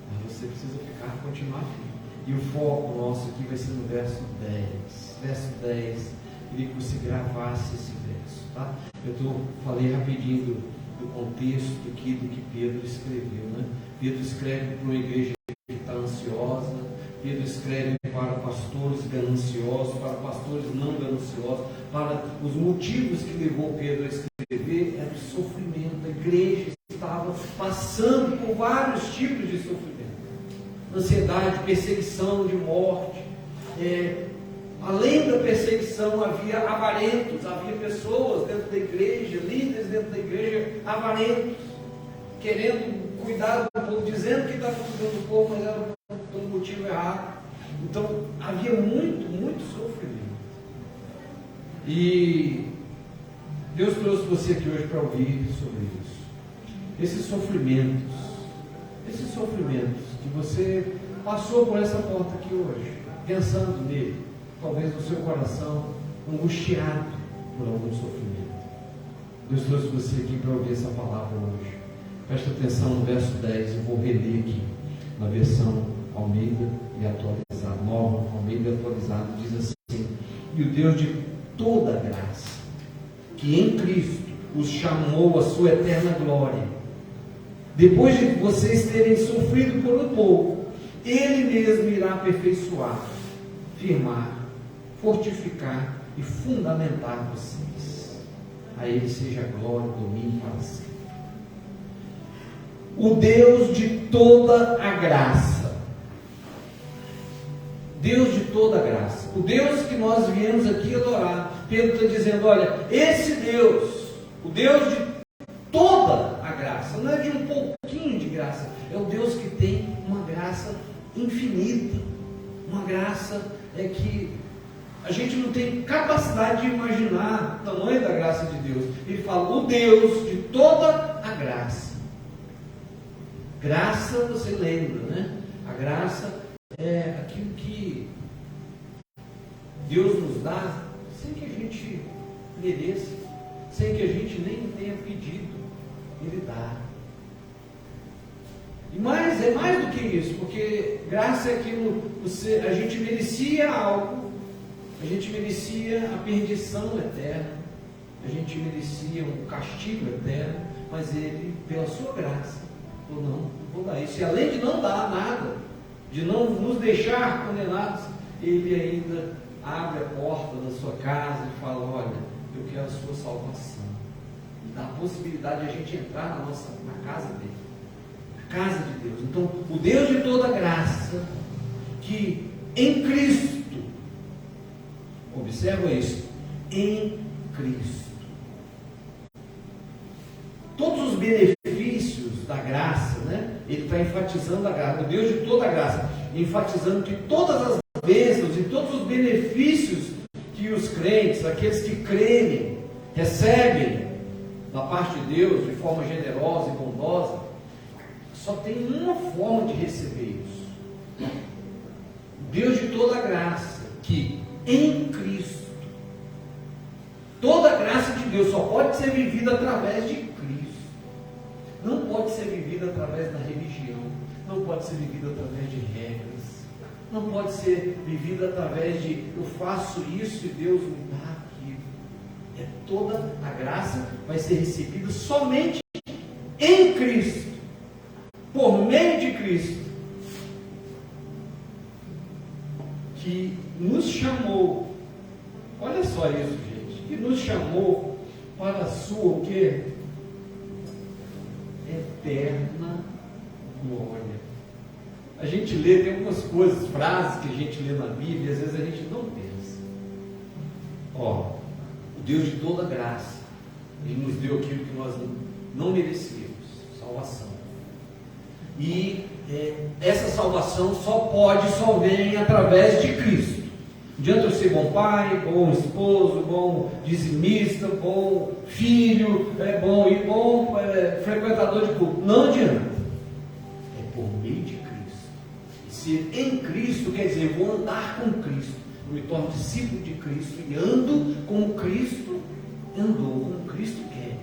Mas você precisa continuar firme. E o foco nosso aqui vai ser no verso 10. Verso 10. Queria que você gravasse esse verso, tá? Falei rapidinho do contexto aqui do que Pedro escreveu, né? Pedro escreve para uma igreja que está ansiosa. Pedro escreve para pastores gananciosos, para pastores não gananciosos, para os motivos que levou Pedro a escrever era o sofrimento. A igreja estava passando por vários tipos de sofrimento. Ansiedade, perseguição de morte. Além da perseguição, havia avarentos, havia pessoas dentro da igreja, líderes dentro da igreja, avarentos, querendo cuidar do povo, dizendo que estava cuidando do povo, mas era pelo motivo errado. Então, havia muito sofrimento. E Deus trouxe você aqui hoje para ouvir sobre isso. Esses sofrimentos que você passou por essa porta aqui hoje, pensando nele, talvez no seu coração, angustiado por algum sofrimento. Deus trouxe você aqui para ouvir essa palavra hoje. Presta atenção no verso 10, eu vou reler aqui, na versão Almeida e atualizada, nova Almeida e atualizada, diz assim: e o Deus de toda graça, que em Cristo os chamou à sua eterna glória, depois de vocês terem sofrido por um pouco, Ele mesmo irá aperfeiçoar, firmar, fortificar e fundamentar vocês. A Ele seja a glória e domínio para sempre. O Deus de toda a graça, Deus de toda a graça, o Deus que nós viemos aqui adorar. Pedro está dizendo: olha, esse Deus, o Deus de toda a graça, não é de um pouquinho de graça, é o Deus que tem uma graça infinita, uma graça que a gente não tem capacidade de imaginar o tamanho da graça de Deus. Ele fala: o Deus de toda a graça. Graça, você lembra, né? A graça é aquilo que Deus nos dá sem que a gente mereça, sem que a gente nem tenha pedido. Ele dá. E mais, é mais do que isso, porque graça é aquilo, a gente merecia algo, a gente merecia a perdição eterna, a gente merecia um castigo eterno, mas Ele, pela sua graça, falou: não vou dar isso. E além de não dar nada, de não nos deixar condenados, Ele ainda abre a porta da sua casa e fala: olha, eu quero a sua salvação. E dá a possibilidade de a gente entrar na casa dele, na casa de Deus. Então, o Deus de toda graça, que em Cristo, observa isso, em Cristo, todos os benefícios da graça, né? Ele está enfatizando a graça, o Deus de toda a graça, enfatizando que todas as bênçãos e todos os benefícios que os crentes, aqueles que creem, recebem da parte de Deus de forma generosa e bondosa, só tem uma forma de receber isso. Deus de toda a graça, que em Cristo, toda a graça de Deus só pode ser vivida através de Cristo. Não pode ser vivida através da religião, não pode ser vivida através de regras, não pode ser vivida através de eu faço isso e Deus me dá aquilo. Toda a graça vai ser recebida somente em Cristo, por meio de Cristo, que nos chamou. Olha só isso, gente, que nos chamou para a sua o quê? Eterna glória. A gente lê, tem algumas coisas, frases que a gente lê na Bíblia e às vezes a gente não pensa. O Deus de toda graça, Ele nos deu aquilo que nós não merecíamos, salvação. E essa salvação só vem através de Cristo. Não adianta eu ser bom pai, bom esposo, bom dizimista, bom filho, bom frequentador de culto. Não adianta. É por meio de Cristo. E ser em Cristo quer dizer, eu vou andar com Cristo. Eu me torno discípulo de Cristo e ando como Cristo andou, como Cristo quer.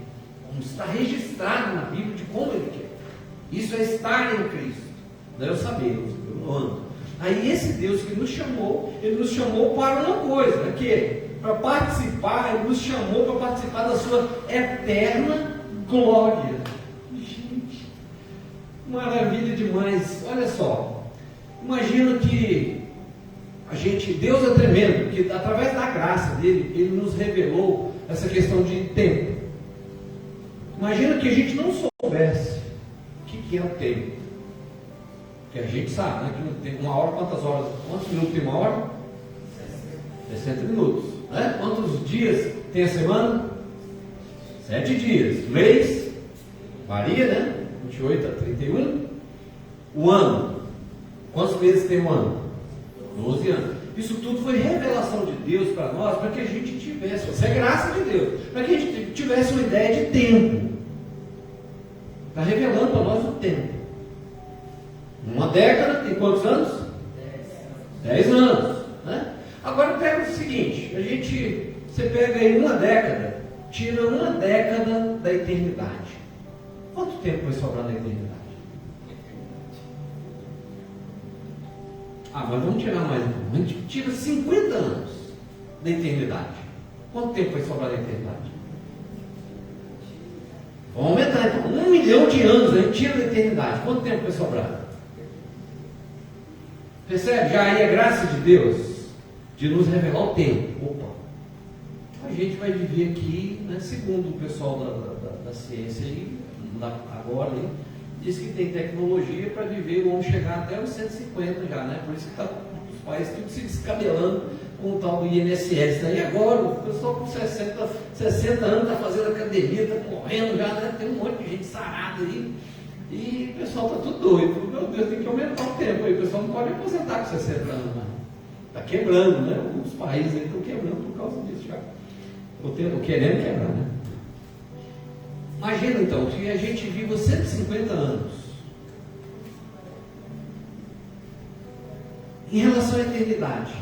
Como está registrado na Bíblia de como Ele quer. Isso é estar em Cristo. Não é eu saber, eu ando. Aí esse Deus que nos chamou, Ele nos chamou para uma coisa, né? Para participar, Ele nos chamou para participar da sua eterna glória. Gente, maravilha demais. Olha só, imagina que Deus é tremendo, que através da graça dele, Ele nos revelou essa questão de tempo. Imagina que a gente não soubesse o que é o tempo. Que a gente sabe, né? Que não tem uma hora, quantas horas? Quantos minutos tem uma hora? 60 minutos. Né? Quantos dias tem a semana? 7 dias. Mês? Varia, né? 28 a 31. O ano? Quantos meses tem um ano? 12 anos. Isso tudo foi revelação de Deus para nós, para que a gente tivesse, isso é graça de Deus, para que a gente tivesse uma ideia de tempo. Está revelando para nós o tempo. Uma década tem quantos anos? 10 anos. Né? Agora pega o seguinte, você pega aí uma década, tira uma década da eternidade. Quanto tempo vai sobrar na eternidade? Mas vamos tirar mais um. A gente tira 50 anos da eternidade. Quanto tempo vai sobrar da eternidade? Vamos aumentar então. 1 milhão de anos a gente tira da eternidade. Quanto tempo vai sobrar? Percebe? Já aí a graça de Deus de nos revelar o tempo. Opa, a gente vai viver aqui, né, segundo o pessoal da ciência aí, agora aí, diz que tem tecnologia para viver, vamos chegar até os 150 já, né? Por isso que os países tudo se descabelando com o tal do INSS. Aí agora o pessoal com 60 anos está fazendo academia, está correndo já, né? Tem um monte de gente sarada aí. E o pessoal está tudo doido. Meu Deus, tem que aumentar o tempo aí. O pessoal não pode aposentar com 60 anos, né? Está quebrando, né? Os países aí estão quebrando por causa disso já. Ou querendo quebrar, né? Imagina então, que a gente viva 150 anos. Em relação à eternidade,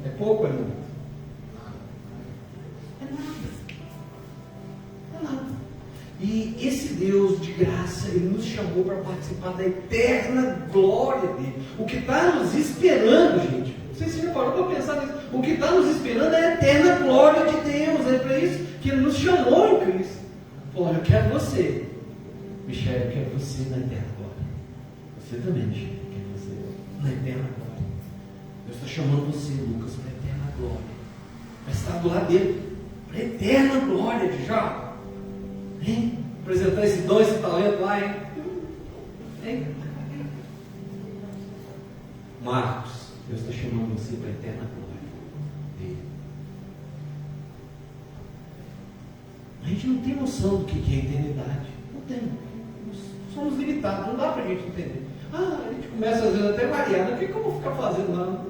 é pouco ou é muito? É nada. E esse Deus de graça, Ele nos chamou para participar da eterna glória dEle. O que está nos esperando, gente, não sei se você já parou para pensar nisso, o que está nos esperando é a eterna glória de Deus. É para isso que Ele nos chamou em Cristo. Olha, eu quero você, Michele, eu quero você na eterna glória. Você também, Michele, eu quero você na eterna glória. Deus está chamando você, Lucas, para a eterna glória. Vai estar do lado dele, para a eterna glória de já. Hein? Apresentar esse dom, esse talento lá, hein? Hein? Marcos, Deus está chamando você para a eterna glória dele. A gente não tem noção do que é eternidade. Não tem. Somos limitados, não dá para a gente entender. A gente começa às vezes até variar. O que eu vou ficar fazendo lá?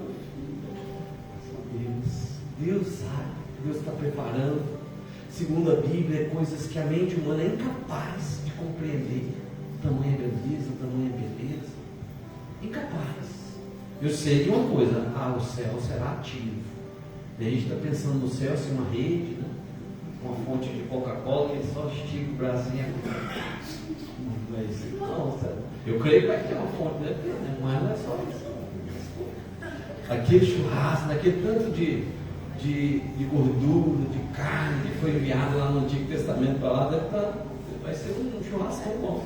Deus sabe. Deus está preparando. Segundo a Bíblia, coisas que a mente humana é incapaz de compreender. Tamanha grandeza, tamanha beleza. Incapaz. Eu sei de uma coisa. O céu será ativo. E a gente está pensando no céu, assim, uma rede, né? Uma fonte de Coca-Cola que só estica o bracinho. Não, eu creio que vai ter uma fonte, deve ter, né? Mas não é só isso. Aquele churrasco, daquele tanto de gordura, de carne que foi enviado lá no Antigo Testamento para lá, vai ser um churrasco tão bom.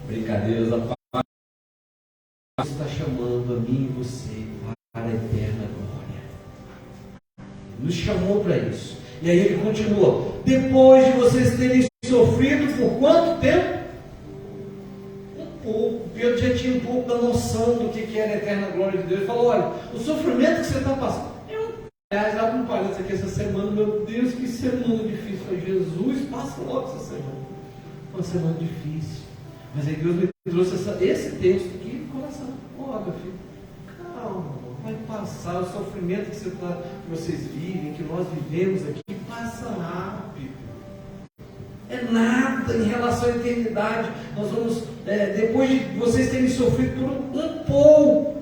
Brincadeiras à parte. Deus está chamando a mim e você para a eterna glória. Nos chamou para isso. E aí ele continua: depois de vocês terem sofrido por quanto tempo? Um pouco. Pedro já tinha um pouco da noção do que era a eterna glória de Deus. Ele falou: olha, o sofrimento que você está passando. Aliás, dá um parênteses aqui essa semana. Meu Deus, que semana difícil. Foi Jesus, passa logo essa semana. Foi uma semana difícil. Mas aí Deus me trouxe esse texto aqui no coração. Olha, filho, calma, vai passar. O sofrimento que vocês vivem, que nós vivemos aqui, passa rápido. É nada em relação à eternidade. Nós vamos, depois de vocês terem sofrido por um pouco.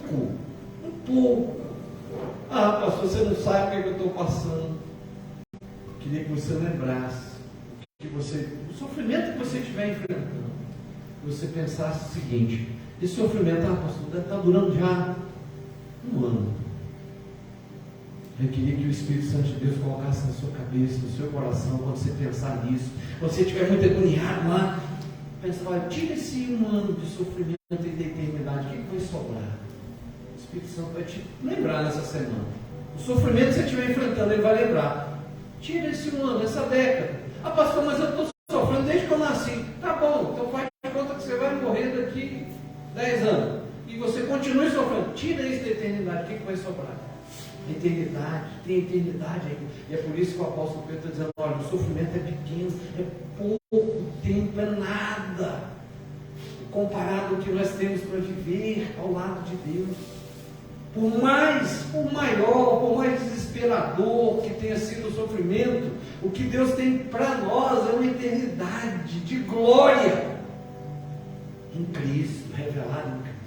Ah, pastor, você não sabe o que eu estou passando. Queria que você lembrasse o sofrimento que você estiver enfrentando, você pensasse o seguinte: esse sofrimento, pastor, está durando já um ano. Eu queria que o Espírito Santo de Deus colocasse na sua cabeça, no seu coração, quando você pensar nisso, quando você estiver muito agoniado lá, pensa, olha, tira esse um ano de sofrimento e da eternidade, o que vai sobrar? O Espírito Santo vai te lembrar nessa semana. O sofrimento que você estiver enfrentando, ele vai lembrar. Tira esse um ano, essa década. Ah, pastor, mas eu estou sofrendo desde que eu nasci. Tá bom, então faz de conta que você vai morrer daqui 10 anos. E você continue sofrendo. Tira isso da eternidade, o que vai sobrar? Eternidade, tem eternidade aí. E é por isso que o apóstolo Pedro está dizendo, olha, o sofrimento é pequeno, é pouco tempo, é nada. Comparado ao que nós temos para viver ao lado de Deus. Por maior, por mais desesperador que tenha sido o sofrimento, o que Deus tem para nós é uma eternidade de glória em Cristo, revelada em Cristo.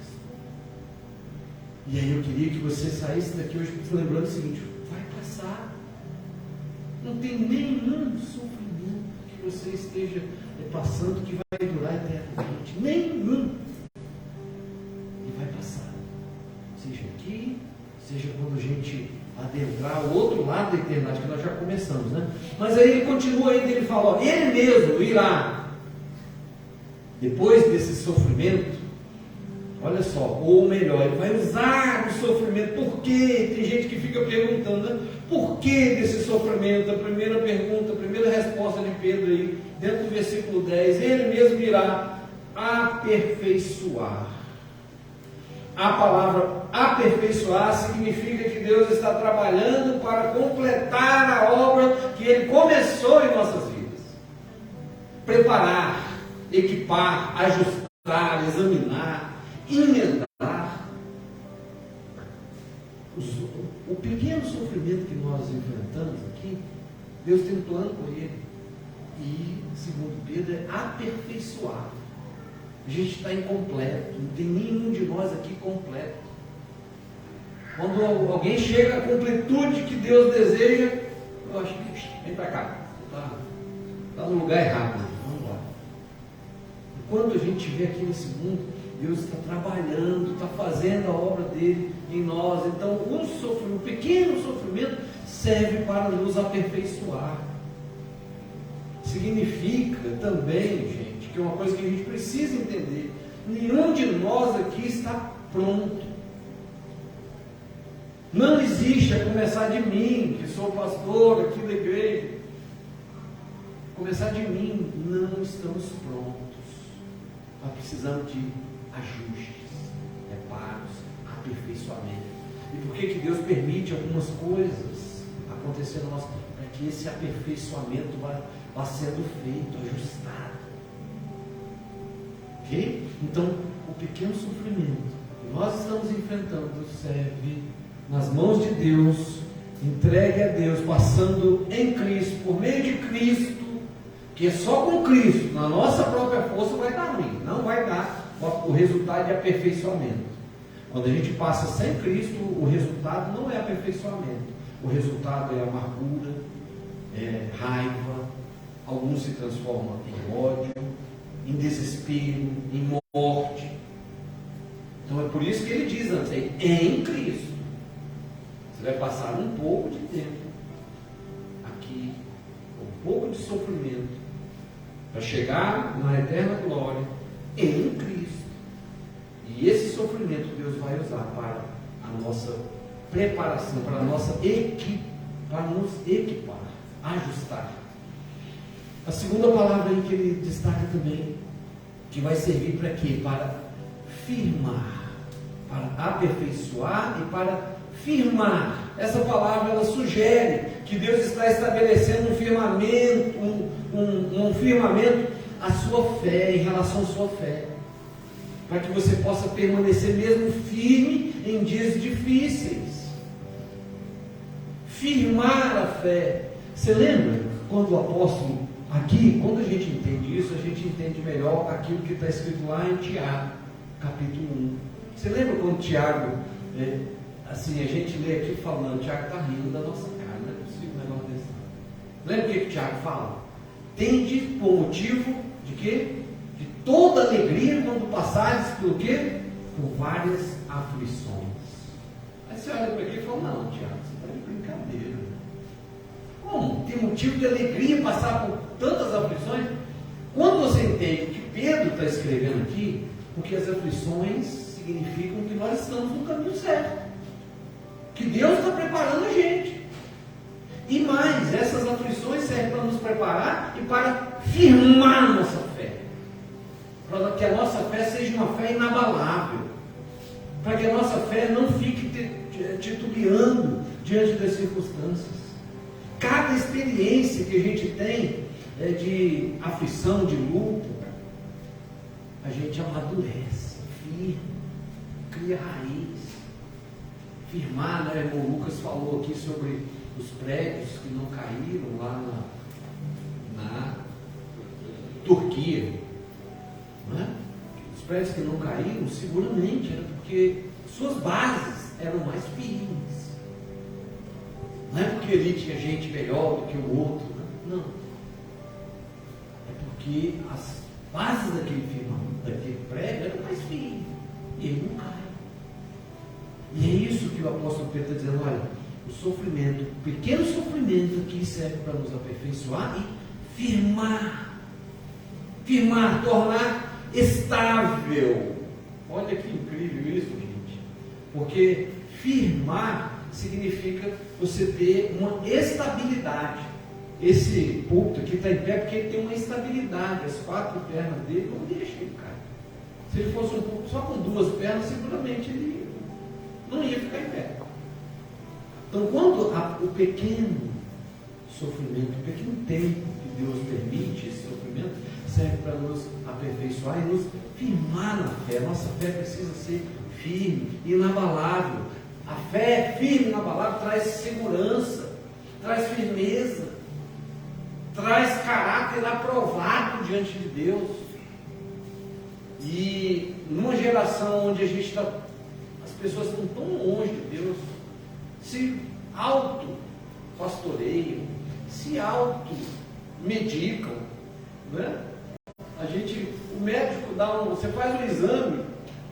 E aí eu queria que você saísse daqui hoje lembrando o seguinte: vai passar. Não tem nenhum sofrimento que você esteja passando que vai durar eternamente. Nenhum. E vai passar. Seja aqui, seja quando a gente adentrar o outro lado da eternidade, que nós já começamos, né? Mas aí ele continua ainda, ele fala, ó, ele mesmo irá, depois desse sofrimento, olha só, ou melhor, ele vai usar o sofrimento. Por quê? Tem gente que fica perguntando, né? Por que desse sofrimento? A primeira pergunta, a primeira resposta de Pedro aí, dentro do versículo 10, ele mesmo irá aperfeiçoar. A palavra aperfeiçoar significa que Deus está trabalhando para completar a obra que Ele começou em nossas vidas. Preparar, equipar, ajustar, examinar, emendar. O pequeno sofrimento que nós enfrentamos aqui, Deus tem um plano com ele. E, segundo Pedro, é aperfeiçoar. A gente está incompleto, não tem nenhum de nós aqui completo. Quando alguém chega à completude que Deus deseja, eu acho que vem para cá, está no lugar errado, vamos lá. Enquanto a gente vê aqui nesse mundo, Deus está trabalhando, está fazendo a obra dele em nós. Então, um pequeno sofrimento serve para nos aperfeiçoar. Significa também, gente, que é uma coisa que a gente precisa entender: nenhum de nós aqui está pronto. Não existe, a começar de mim, que sou pastor aqui da igreja, começar de mim, não estamos prontos. Nós precisamos de ajustes, reparos, aperfeiçoamento. E por que Deus permite algumas coisas acontecer no nosso tempo? Para que esse aperfeiçoamento vá sendo feito, ajustado. Ok? Então, o pequeno sofrimento que nós estamos enfrentando serve nas mãos de Deus, entregue a Deus, passando em Cristo, por meio de Cristo, que é só com Cristo, na nossa própria força vai dar ruim, não vai dar o resultado de aperfeiçoamento. Quando a gente passa sem Cristo, o resultado não é aperfeiçoamento, o resultado é amargura, é raiva, alguns se transformam em ódio, em desespero, em morte. Então é por isso que ele diz antes, em Cristo. Você vai passar um pouco de tempo aqui, um pouco de sofrimento, para chegar na eterna glória em Cristo. E esse sofrimento Deus vai usar para a nossa preparação, para nos equipar, ajustar. A segunda palavra aí que ele destaca também, que vai servir para quê? Para firmar, para aperfeiçoar e para firmar. Essa palavra ela sugere que Deus está estabelecendo um firmamento, um firmamento à sua fé, em relação à sua fé. para que você possa permanecer mesmo firme em dias difíceis. Firmar a fé. Você lembra quando o apóstolo, aqui, quando a gente entende isso, a gente entende melhor aquilo que está escrito lá em Tiago, capítulo 1. Você lembra quando Tiago, assim, a gente lê aqui falando, Tiago está rindo da nossa cara, não é possível um negócio desse. Lembra o que Tiago fala? Tende por motivo de quê? De toda alegria quando passares por quê? Por várias aflições. Aí você olha para aqui e fala, não, Tiago, você está de brincadeira. Como? Tem motivo de alegria passar por tantas aflições? Quando você entende que Pedro está escrevendo aqui, porque as aflições significam que nós estamos no caminho certo, que Deus está preparando a gente. E mais, essas aflições servem para nos preparar e para firmar nossa fé, para que a nossa fé seja uma fé inabalável, para que a nossa fé não fique titubeando diante das circunstâncias. Cada experiência que a gente tem de aflição, de luta, a gente amadurece, firma, cria raiz. Firmar, né? O irmão Lucas falou aqui sobre os prédios que não caíram lá na Turquia, não é? Os prédios que não caíram, seguramente era porque suas bases eram mais firmes. Não é porque ali tinha gente melhor do que o outro, né? Não. É porque as bases daquele prédio eram mais firmes e ele não cai. E é isso que o apóstolo Pedro está dizendo, olha, o sofrimento, o pequeno sofrimento aqui serve para nos aperfeiçoar e firmar, tornar estável. Olha que incrível isso, gente. Porque firmar significa você ter uma estabilidade. Esse púlpito aqui está em pé porque ele tem uma estabilidade. As 4 pernas dele não deixam ele cair. Se ele fosse um púlpito só com 2 pernas, seguramente ele não ia ficar em pé. Então, quando o pequeno sofrimento, o pequeno tempo que Deus permite, esse sofrimento serve para nos aperfeiçoar e nos firmar na fé. Nossa fé precisa ser firme, inabalável. A fé firme e inabalável traz segurança, traz firmeza, traz caráter aprovado diante de Deus. E numa geração onde as pessoas estão tão longe de Deus, se auto-pastoreiam, se auto-medicam, né? O médico você faz um exame,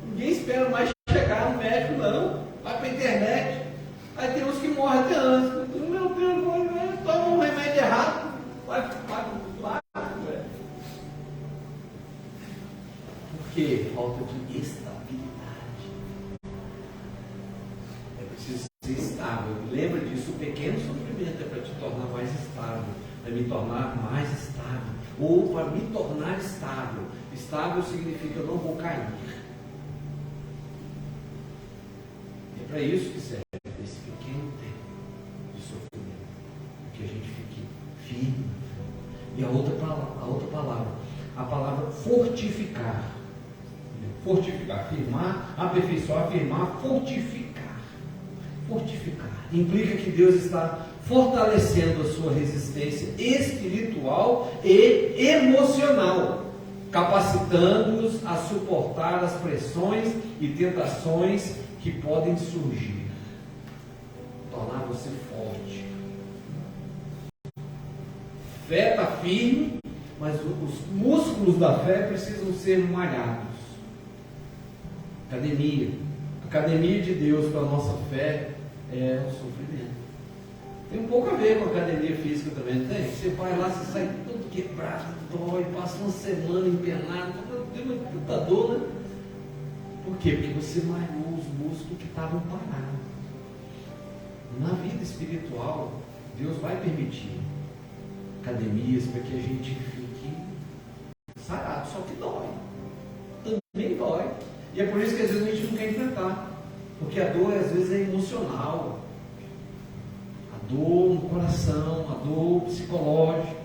ninguém espera mais chegar no médico, não. Vai para a internet, aí tem uns que morrem até antes. Meu Deus, toma um remédio errado, vai pro lado, velho. Por quê? Falta de estabilidade. É preciso ser estável. Lembra disso, o pequeno sofrimento é para te tornar mais estável, para me tornar mais estável, ou para me tornar estável. Estável significa eu não vou cair. É para isso que serve esse pequeno tempo de sofrimento, que a gente fique firme. E a outra palavra, a palavra fortificar. Fortificar, firmar, aperfeiçoar, firmar, fortificar. Fortificar implica que Deus está fortalecendo a sua resistência espiritual e emocional, capacitando-os a suportar as pressões e tentações que podem surgir, tornar você forte. Fé está firme, mas os músculos da fé precisam ser malhados. Academia de Deus para a nossa fé é o sofrimento. Tem um pouco a ver com a academia física também, tem? Você vai lá, você sai todo quebrado, dói, passa uma semana empenado, tem uma puta dor, né? Por quê? Porque você malhou os músculos que estavam parados. Na vida espiritual, Deus vai permitir academias para que a gente fique sarado, só que dói. Também dói. E é por isso que às vezes a gente não quer enfrentar. Porque a dor às vezes é emocional. A dor no coração, a dor psicológica.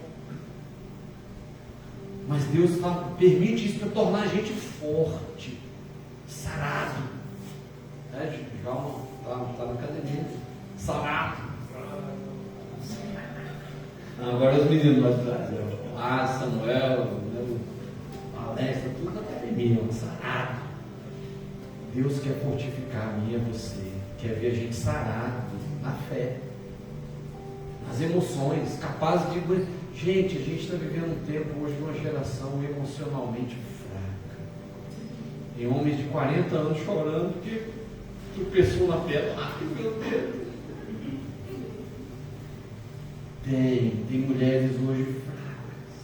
Mas Deus permite isso para tornar a gente forte. sarado. João está na academia, sarado. Agora os meninos lá de trás, Samuel, Alex, tudo na academia, sarado. Deus quer fortificar a mim e a você, quer ver a gente sarado na fé, nas emoções, capaz de... Gente, a gente está vivendo um tempo hoje de uma geração emocionalmente fraca. Tem homens de 40 anos chorando que tropeçou na pedra. Ai, meu Deus! Tem mulheres hoje fracas.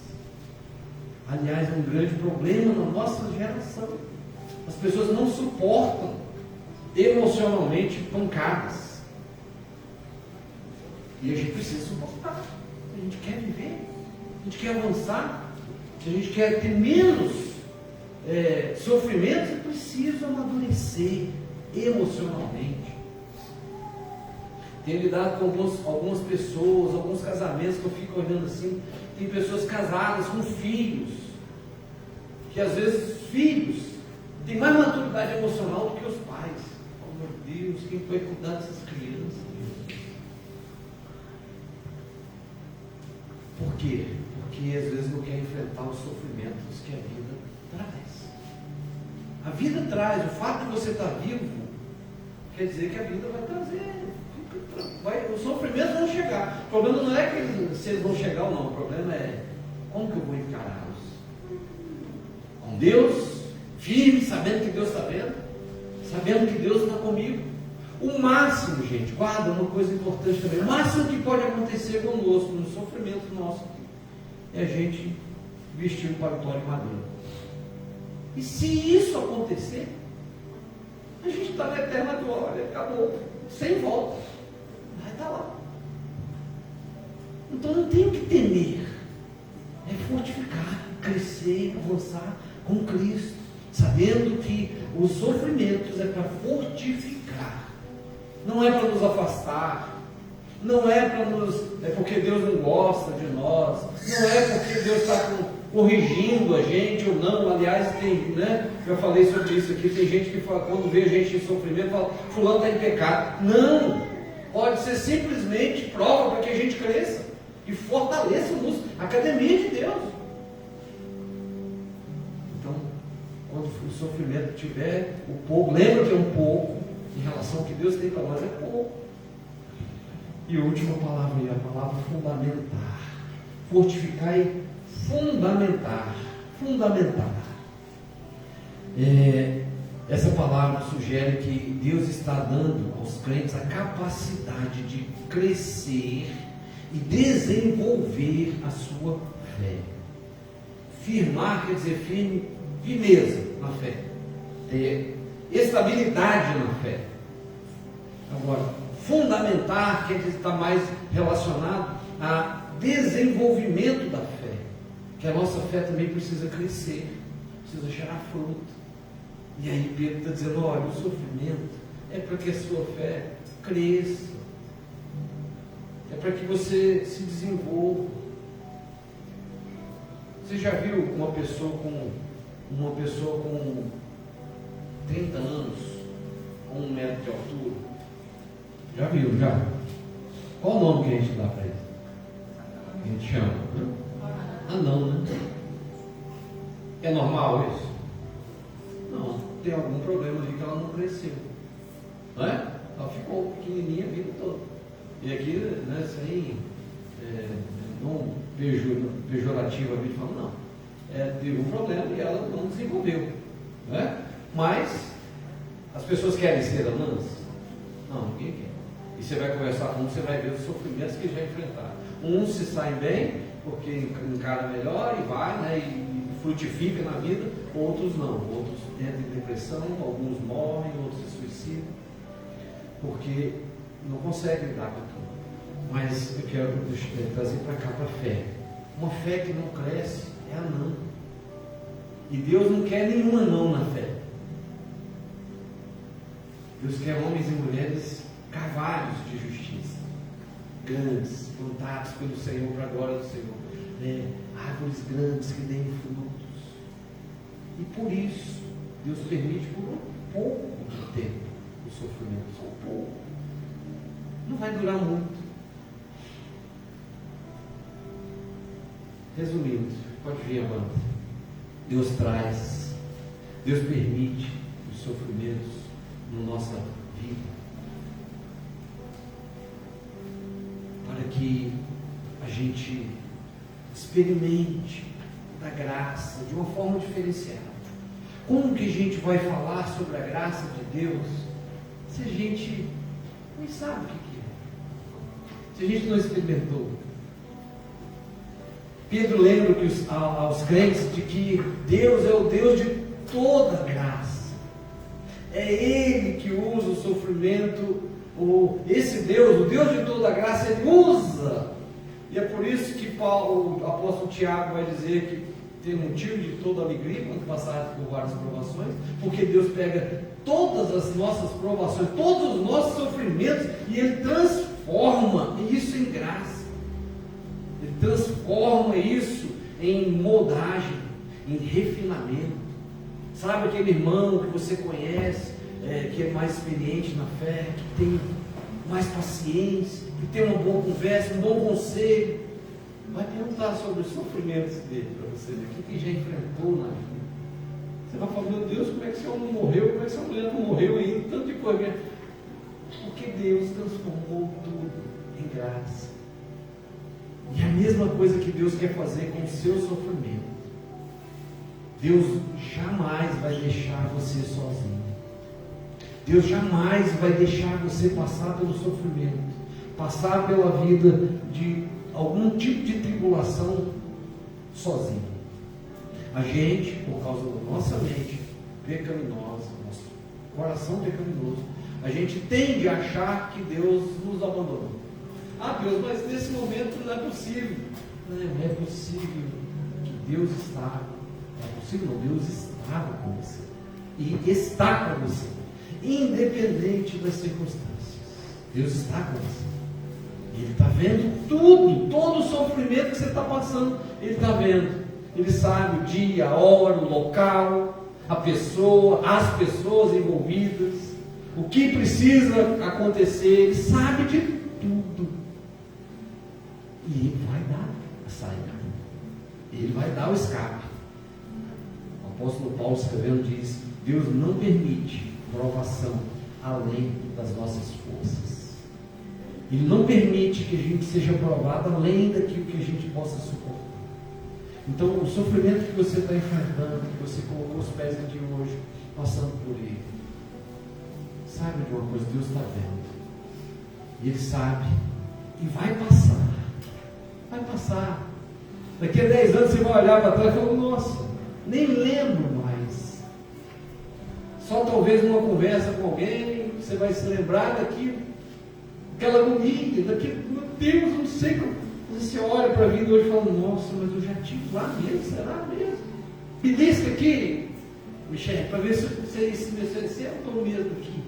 Aliás, é um grande problema na nossa geração. As pessoas não suportam emocionalmente pancadas. E a gente precisa suportar. A gente quer viver, a gente quer avançar, a gente quer ter menos sofrimentos. É preciso amadurecer emocionalmente. Tenho lidado com algumas pessoas, alguns casamentos que eu fico olhando assim. Tem pessoas casadas com filhos, que às vezes os filhos têm mais maturidade emocional do que os pais. Oh meu Deus, quem vai cuidar dessas crianças? Por quê? Porque às vezes não quer enfrentar os sofrimentos que a vida traz. A vida traz, o fato de você estar vivo, quer dizer que a vida vai trazer. Os sofrimentos vão chegar. O problema não é que se eles vão chegar ou não, o problema é como que eu vou encará-los. Com Deus, firme, sabendo que Deus está vendo, sabendo que Deus está comigo. O máximo, gente, guarda uma coisa importante também, o máximo que pode acontecer conosco, no sofrimento nosso, é a gente vestir um paletó de madeira. E se isso acontecer, a gente está na eterna glória, acabou, sem volta, vai estar lá. Então não tem o que temer, é fortificar, crescer, avançar com Cristo, sabendo que os sofrimentos é para fortificar. Não é para nos afastar, não é para é porque Deus não gosta de nós, não é porque Deus está corrigindo a gente ou não. Aliás, tem, já falei sobre isso aqui, tem gente que fala, quando vê a gente em sofrimento, fala, fulano está em pecado. Não, pode ser simplesmente prova para que a gente cresça e fortaleça a academia de Deus. Então, quando o sofrimento tiver o pouco, lembra que é um pouco, em relação ao que Deus tem para nós é pouco. E a última palavra aí, a palavra fundamentar. Fortificar e fundamentar. Fundamentar. Essa palavra sugere que Deus está dando aos crentes a capacidade de crescer e desenvolver a sua fé. Firmar quer dizer firmeza na fé. Ter estabilidade na fé. Agora, fundamentar quer dizer estar mais relacionado a desenvolvimento da fé, que a nossa fé também precisa crescer, precisa gerar fruto. E aí Pedro está dizendo, olha, o sofrimento é para que a sua fé cresça, é para que você se desenvolva. Você já viu uma pessoa com 30 anos, com 1 metro de altura? Já viu, já? Qual o nome que a gente dá para ele? A gente chama? Anão, né? É normal isso? Não, tem algum problema ali que ela não cresceu. Não é? Ela ficou pequenininha a vida toda. E aqui, sem não pejorativamente falando, não. Teve um problema e ela não desenvolveu. Não é? Mas as pessoas querem ser anãs? Não, ninguém quer. E você vai conversar com um, você vai ver os sofrimentos que já enfrentaram. Uns se saem bem, porque encara melhor e vai, e frutifica na vida. Outros não. Outros entram em depressão, alguns morrem, outros se suicidam, porque não conseguem lidar com tudo. Mas eu quero trazer para cá para a fé. Uma fé que não cresce é anã. E Deus não quer nenhum anão na fé. Deus quer homens e mulheres carvalhos de justiça, grandes, plantados pelo Senhor para a glória do Senhor, árvores grandes que deem frutos. E por isso Deus permite por pouco de tempo o sofrimento, só um pouco. Não vai durar muito. Resumindo, pode vir, Amanda. Deus traz, Deus permite os sofrimentos na nossa vida para que a gente experimente da graça de uma forma diferenciada. Como que a gente vai falar sobre a graça de Deus se a gente nem sabe o que é? Se a gente não experimentou? Pedro lembra que aos crentes de que Deus é o Deus de toda graça. É Ele que usa o sofrimento, esse Deus, o Deus de toda graça, Ele usa. E é por isso que o apóstolo Tiago vai dizer que tem motivo de toda alegria quando passarmos por várias provações, porque Deus pega todas as nossas provações, todos os nossos sofrimentos, e Ele transforma isso em graça. Ele transforma isso em moldagem, em refinamento. Sabe aquele irmão que você conhece, que é mais experiente na fé, que tem mais paciência, que tem uma boa conversa, um bom conselho? Vai perguntar sobre os sofrimentos dele para você ver o que já enfrentou na vida. Você vai falar: meu Deus, como é que esse homem não morreu? Como é que essa mulher não morreu ainda? Tanto de coisa. Porque Deus transformou tudo em graça. E a mesma coisa que Deus quer fazer com o seu sofrimento. Deus jamais vai deixar você sozinho. Deus jamais vai deixar você passar pelo sofrimento, passar pela vida de algum tipo de tribulação sozinho. A gente, por causa da nossa mente pecaminosa, nosso coração pecaminoso, a gente tende a achar que Deus nos abandonou. Ah, Deus, mas nesse momento não é possível. Não é possível que Deus está. Não é possível, não. Deus estava com você. E está com você. Independente das circunstâncias. Deus está com você. Ele está vendo tudo, todo o sofrimento que você está passando. Ele está vendo. Ele sabe o dia, a hora, o local, a pessoa, as pessoas envolvidas, o que precisa acontecer. Ele sabe de tudo. E Ele vai dar a saída. Ele vai dar o escape. O apóstolo Paulo escrevendo diz: Deus não permite provação além das nossas forças. Ele não permite que a gente seja provado além daquilo que a gente possa suportar. Então, o sofrimento que você está enfrentando, que você colocou os pés aqui hoje, passando por ele, sabe de uma coisa? Deus está vendo. E Ele sabe. E vai passar. Vai passar. Daqui a 10 anos você vai olhar para trás e falar: nossa, nem lembro mais. Só talvez numa conversa com alguém você vai se lembrar daquilo, aquela agonia, daquilo, meu Deus, não sei como. Você olha para a vida hoje e fala: nossa, mas eu já tive lá mesmo, será mesmo? Me desce aqui, Michel, para ver se eu estou mesmo aqui.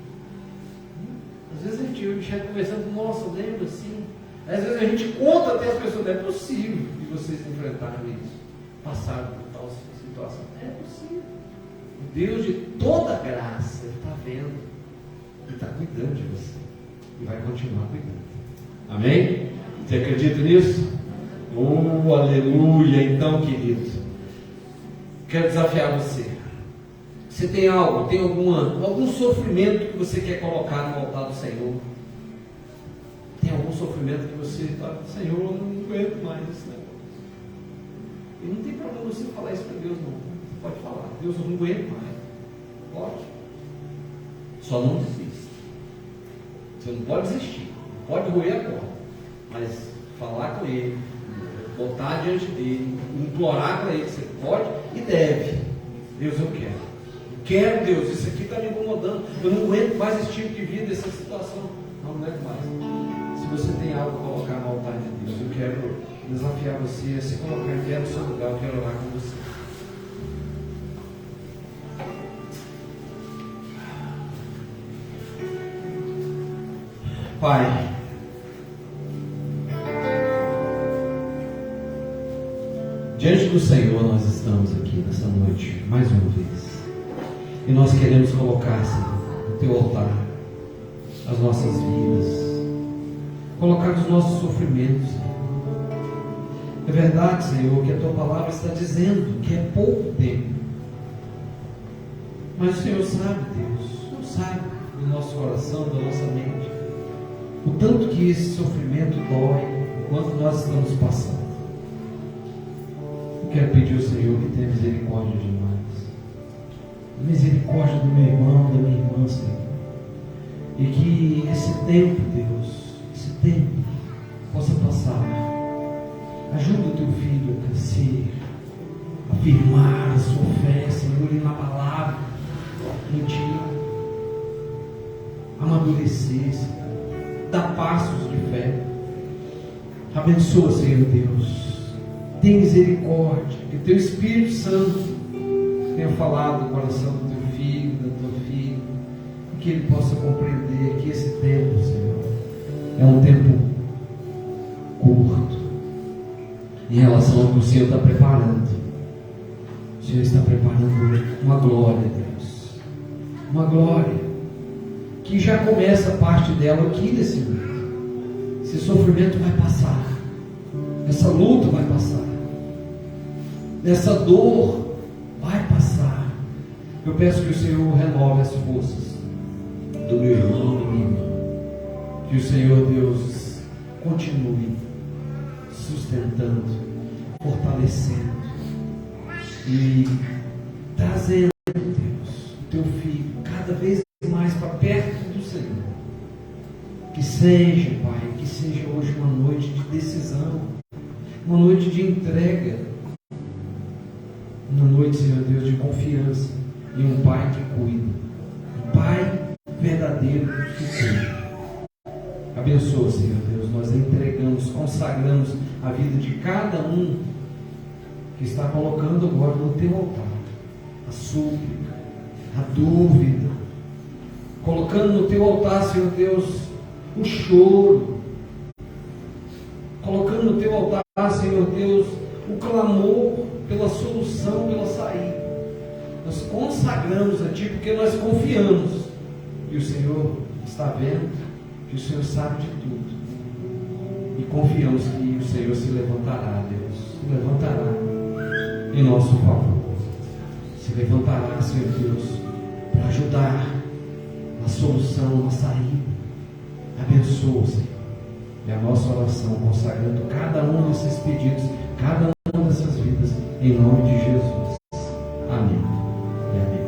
Às vezes a gente, eu e o Michel conversando: nossa, lembra assim. Às vezes a gente conta até as pessoas: não é possível que vocês enfrentaram isso, passaram por tal situação. É possível. O Deus de toda graça, Ele está vendo, Ele está cuidando de você e vai continuar cuidando. Amém? Você acredita nisso? Oh, aleluia! Então, querido, quero desafiar você. Você tem algo, tem algum sofrimento que você quer colocar no altar do Senhor? Tem algum sofrimento que você está: Senhor, eu não aguento mais esse negócio. E não tem problema você falar isso para Deus, não. Você pode falar: Deus, eu não aguento mais. Pode. Só não desista. Você não pode desistir. Não pode roer a corda. Mas falar com Ele, botar diante dele, implorar para Ele. Você pode e deve. Deus, eu quero. Quero, Deus, isso aqui está me incomodando. Eu não aguento mais esse tipo de vida, essa situação. Não aguento mais. Se você tem algo para colocar no altar de Deus, eu quero desafiar você a se colocar em pé no seu lugar. Eu quero orar com você. Pai, diante do Senhor nós estamos aqui nessa noite mais uma vez. E nós queremos colocar, Senhor, no teu altar as nossas vidas, colocar os nossos sofrimentos, Senhor. É verdade, Senhor, que a tua palavra está dizendo que é pouco tempo, mas o Senhor sabe, Deus, o Senhor sabe do nosso coração, da nossa mente, o tanto que esse sofrimento dói enquanto nós estamos passando. Eu quero pedir ao Senhor que tenha misericórdia de nós, misericórdia do meu irmão, da minha irmã, Senhor, e que esse tempo, Deus, esse tempo possa passar. Ajuda o teu filho a crescer, a firmar a sua fé, Senhor, inabalável em ti, amadurecer, Senhor, dar passos de fé. Abençoa, Senhor Deus, tem misericórdia, que teu Espírito Santo tenha falado no coração do teu filho, da tua filha, e que ele possa compreender que esse tempo, Senhor, é um tempo curto em relação ao que o Senhor está preparando. O Senhor está preparando uma glória, Deus, uma glória que já começa parte dela aqui nesse mundo. Esse sofrimento vai passar, essa luta vai passar, essa dor vai passar. Eu peço que o Senhor renove as forças do meu irmão e minha irmã, que o Senhor Deus continue sustentando, fortalecendo e trazendo, Deus, o teu filho cada vez mais para perto do Senhor. Que seja, Pai, que seja hoje uma noite de decisão, uma noite de entrega, uma noite, Senhor Deus, de confiança em um Pai que cuida, um Pai verdadeiro que cuida. Abençoa, Senhor Deus, nós entregamos, consagramos a vida de cada um que está colocando agora no teu altar a súplica, a dúvida, colocando no teu altar, Senhor Deus, o choro, colocando no teu altar, Senhor Deus, o clamor pela solução, pela saída. Nós consagramos a Ti porque nós confiamos que o Senhor está vendo, que o Senhor sabe de tudo, e confiamos que o Senhor se levantará, Deus, se levantará em nosso favor, se levantará, Senhor Deus, para ajudar na solução, na saída. Abençoa, Senhor, e a nossa oração consagrando cada um desses pedidos, cada uma dessas vidas, em nome de Jesus. Amém e amém.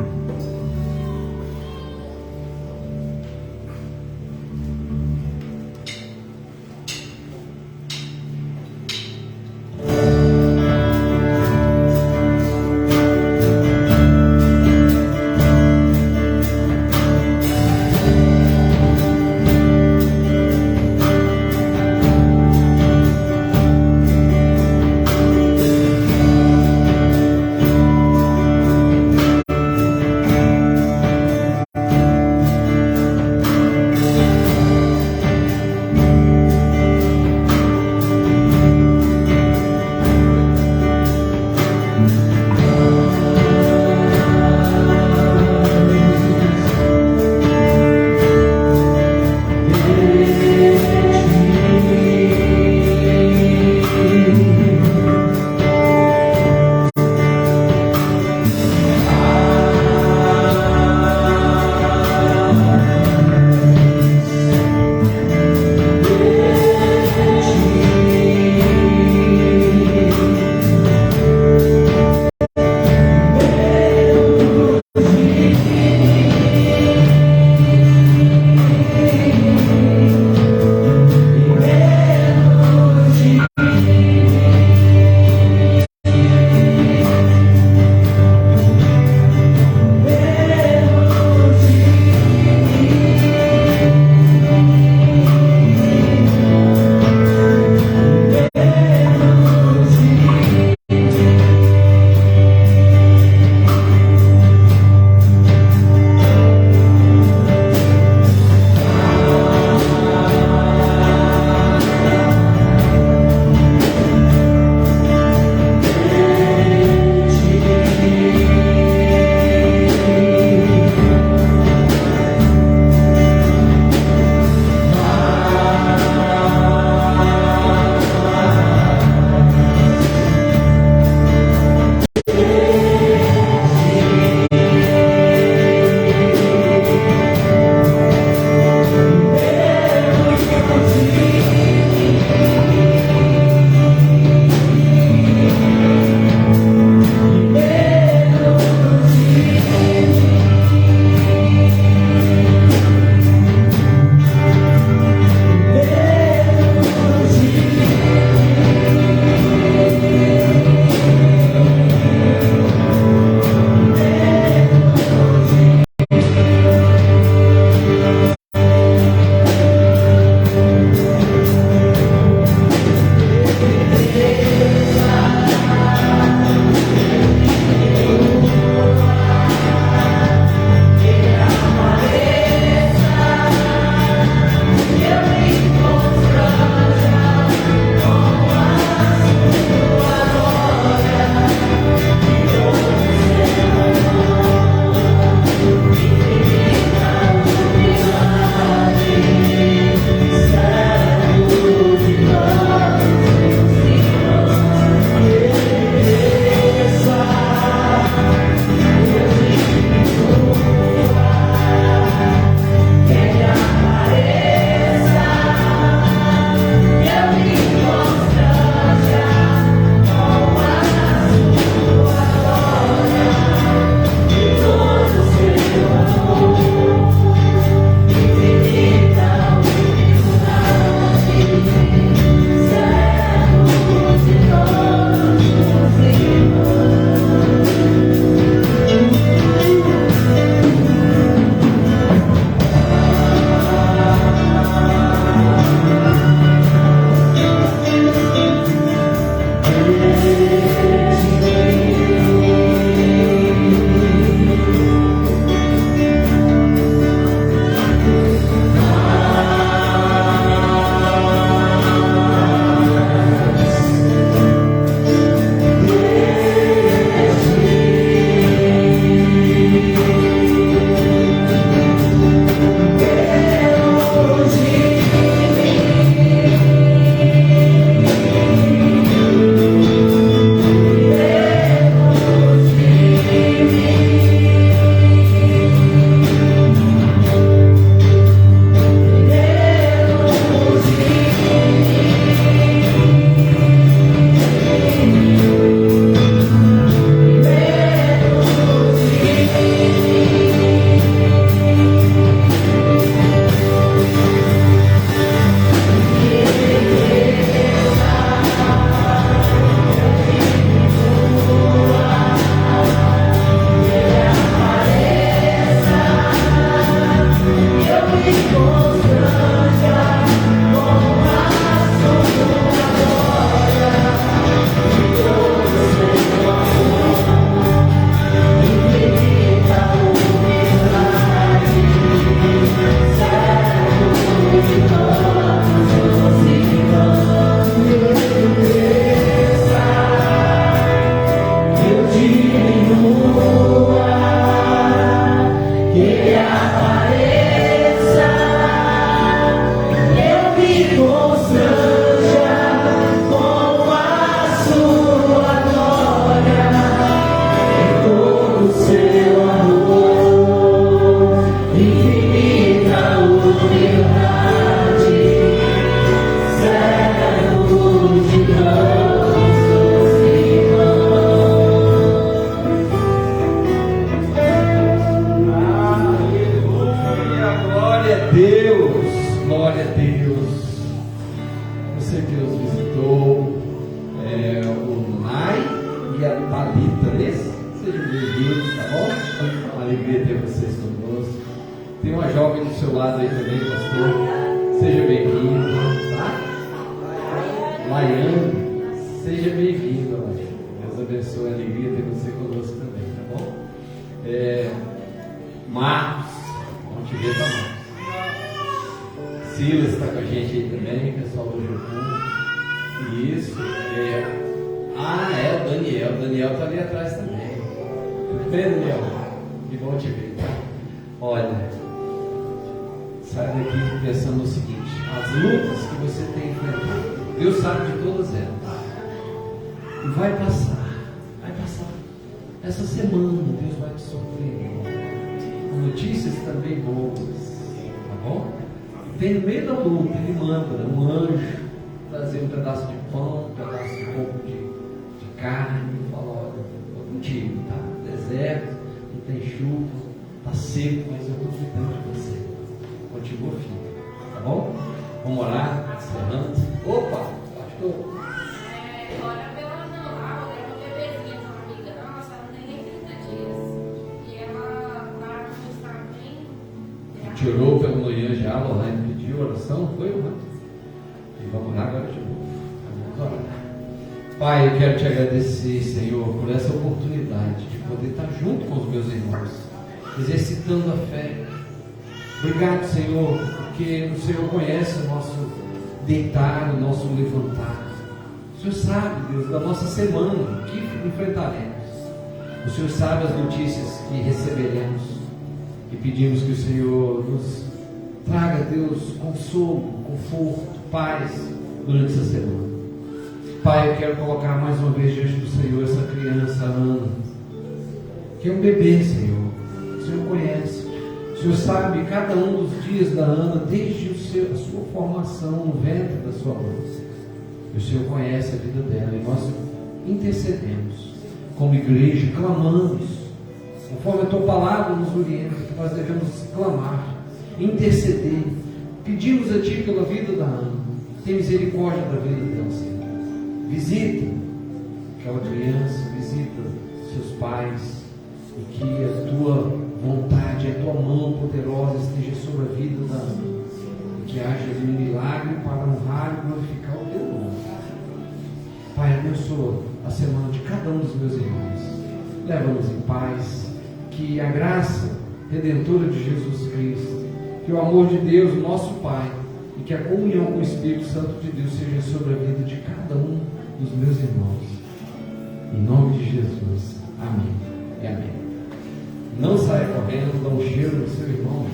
Orou pela manhã já, a Lorraine pediu oração, foi uma. E vamos lá agora de novo. Vamos orar. Pai, eu quero te agradecer, Senhor, por essa oportunidade de poder estar junto com os meus irmãos, exercitando a fé. Obrigado, Senhor, porque o Senhor conhece o nosso deitar, o nosso levantar. O Senhor sabe, Deus, da nossa semana, o que enfrentaremos. O Senhor sabe as notícias que receberemos. E pedimos que o Senhor nos traga, Deus, consolo, conforto, paz durante essa semana. Pai, eu quero colocar mais uma vez diante do Senhor essa criança, Ana, que é um bebê, Senhor. O Senhor conhece. O Senhor sabe cada um dos dias da Ana, desde a sua formação no ventre da sua mãe. E o Senhor conhece a vida dela e nós intercedemos como igreja, clamamos, conforme a tua palavra nos orienta, que nós devemos clamar, interceder. Pedimos a ti pela vida da Ana, tem misericórdia da vida dela, Senhor. Visita aquela criança, visita seus pais, e que a tua vontade, a tua mão poderosa esteja sobre a vida da Ana, e que haja ali um milagre para honrar e glorificar o teu nome. Pai, abençoa a semana de cada um dos meus irmãos, leva-nos em paz. Que a graça redentora de Jesus Cristo, que o amor de Deus, nosso Pai, e que a comunhão com o Espírito Santo de Deus seja sobre a vida de cada um dos meus irmãos. Em nome de Jesus. Amém e amém. Não saia correndo, dá um cheiro no seu irmão.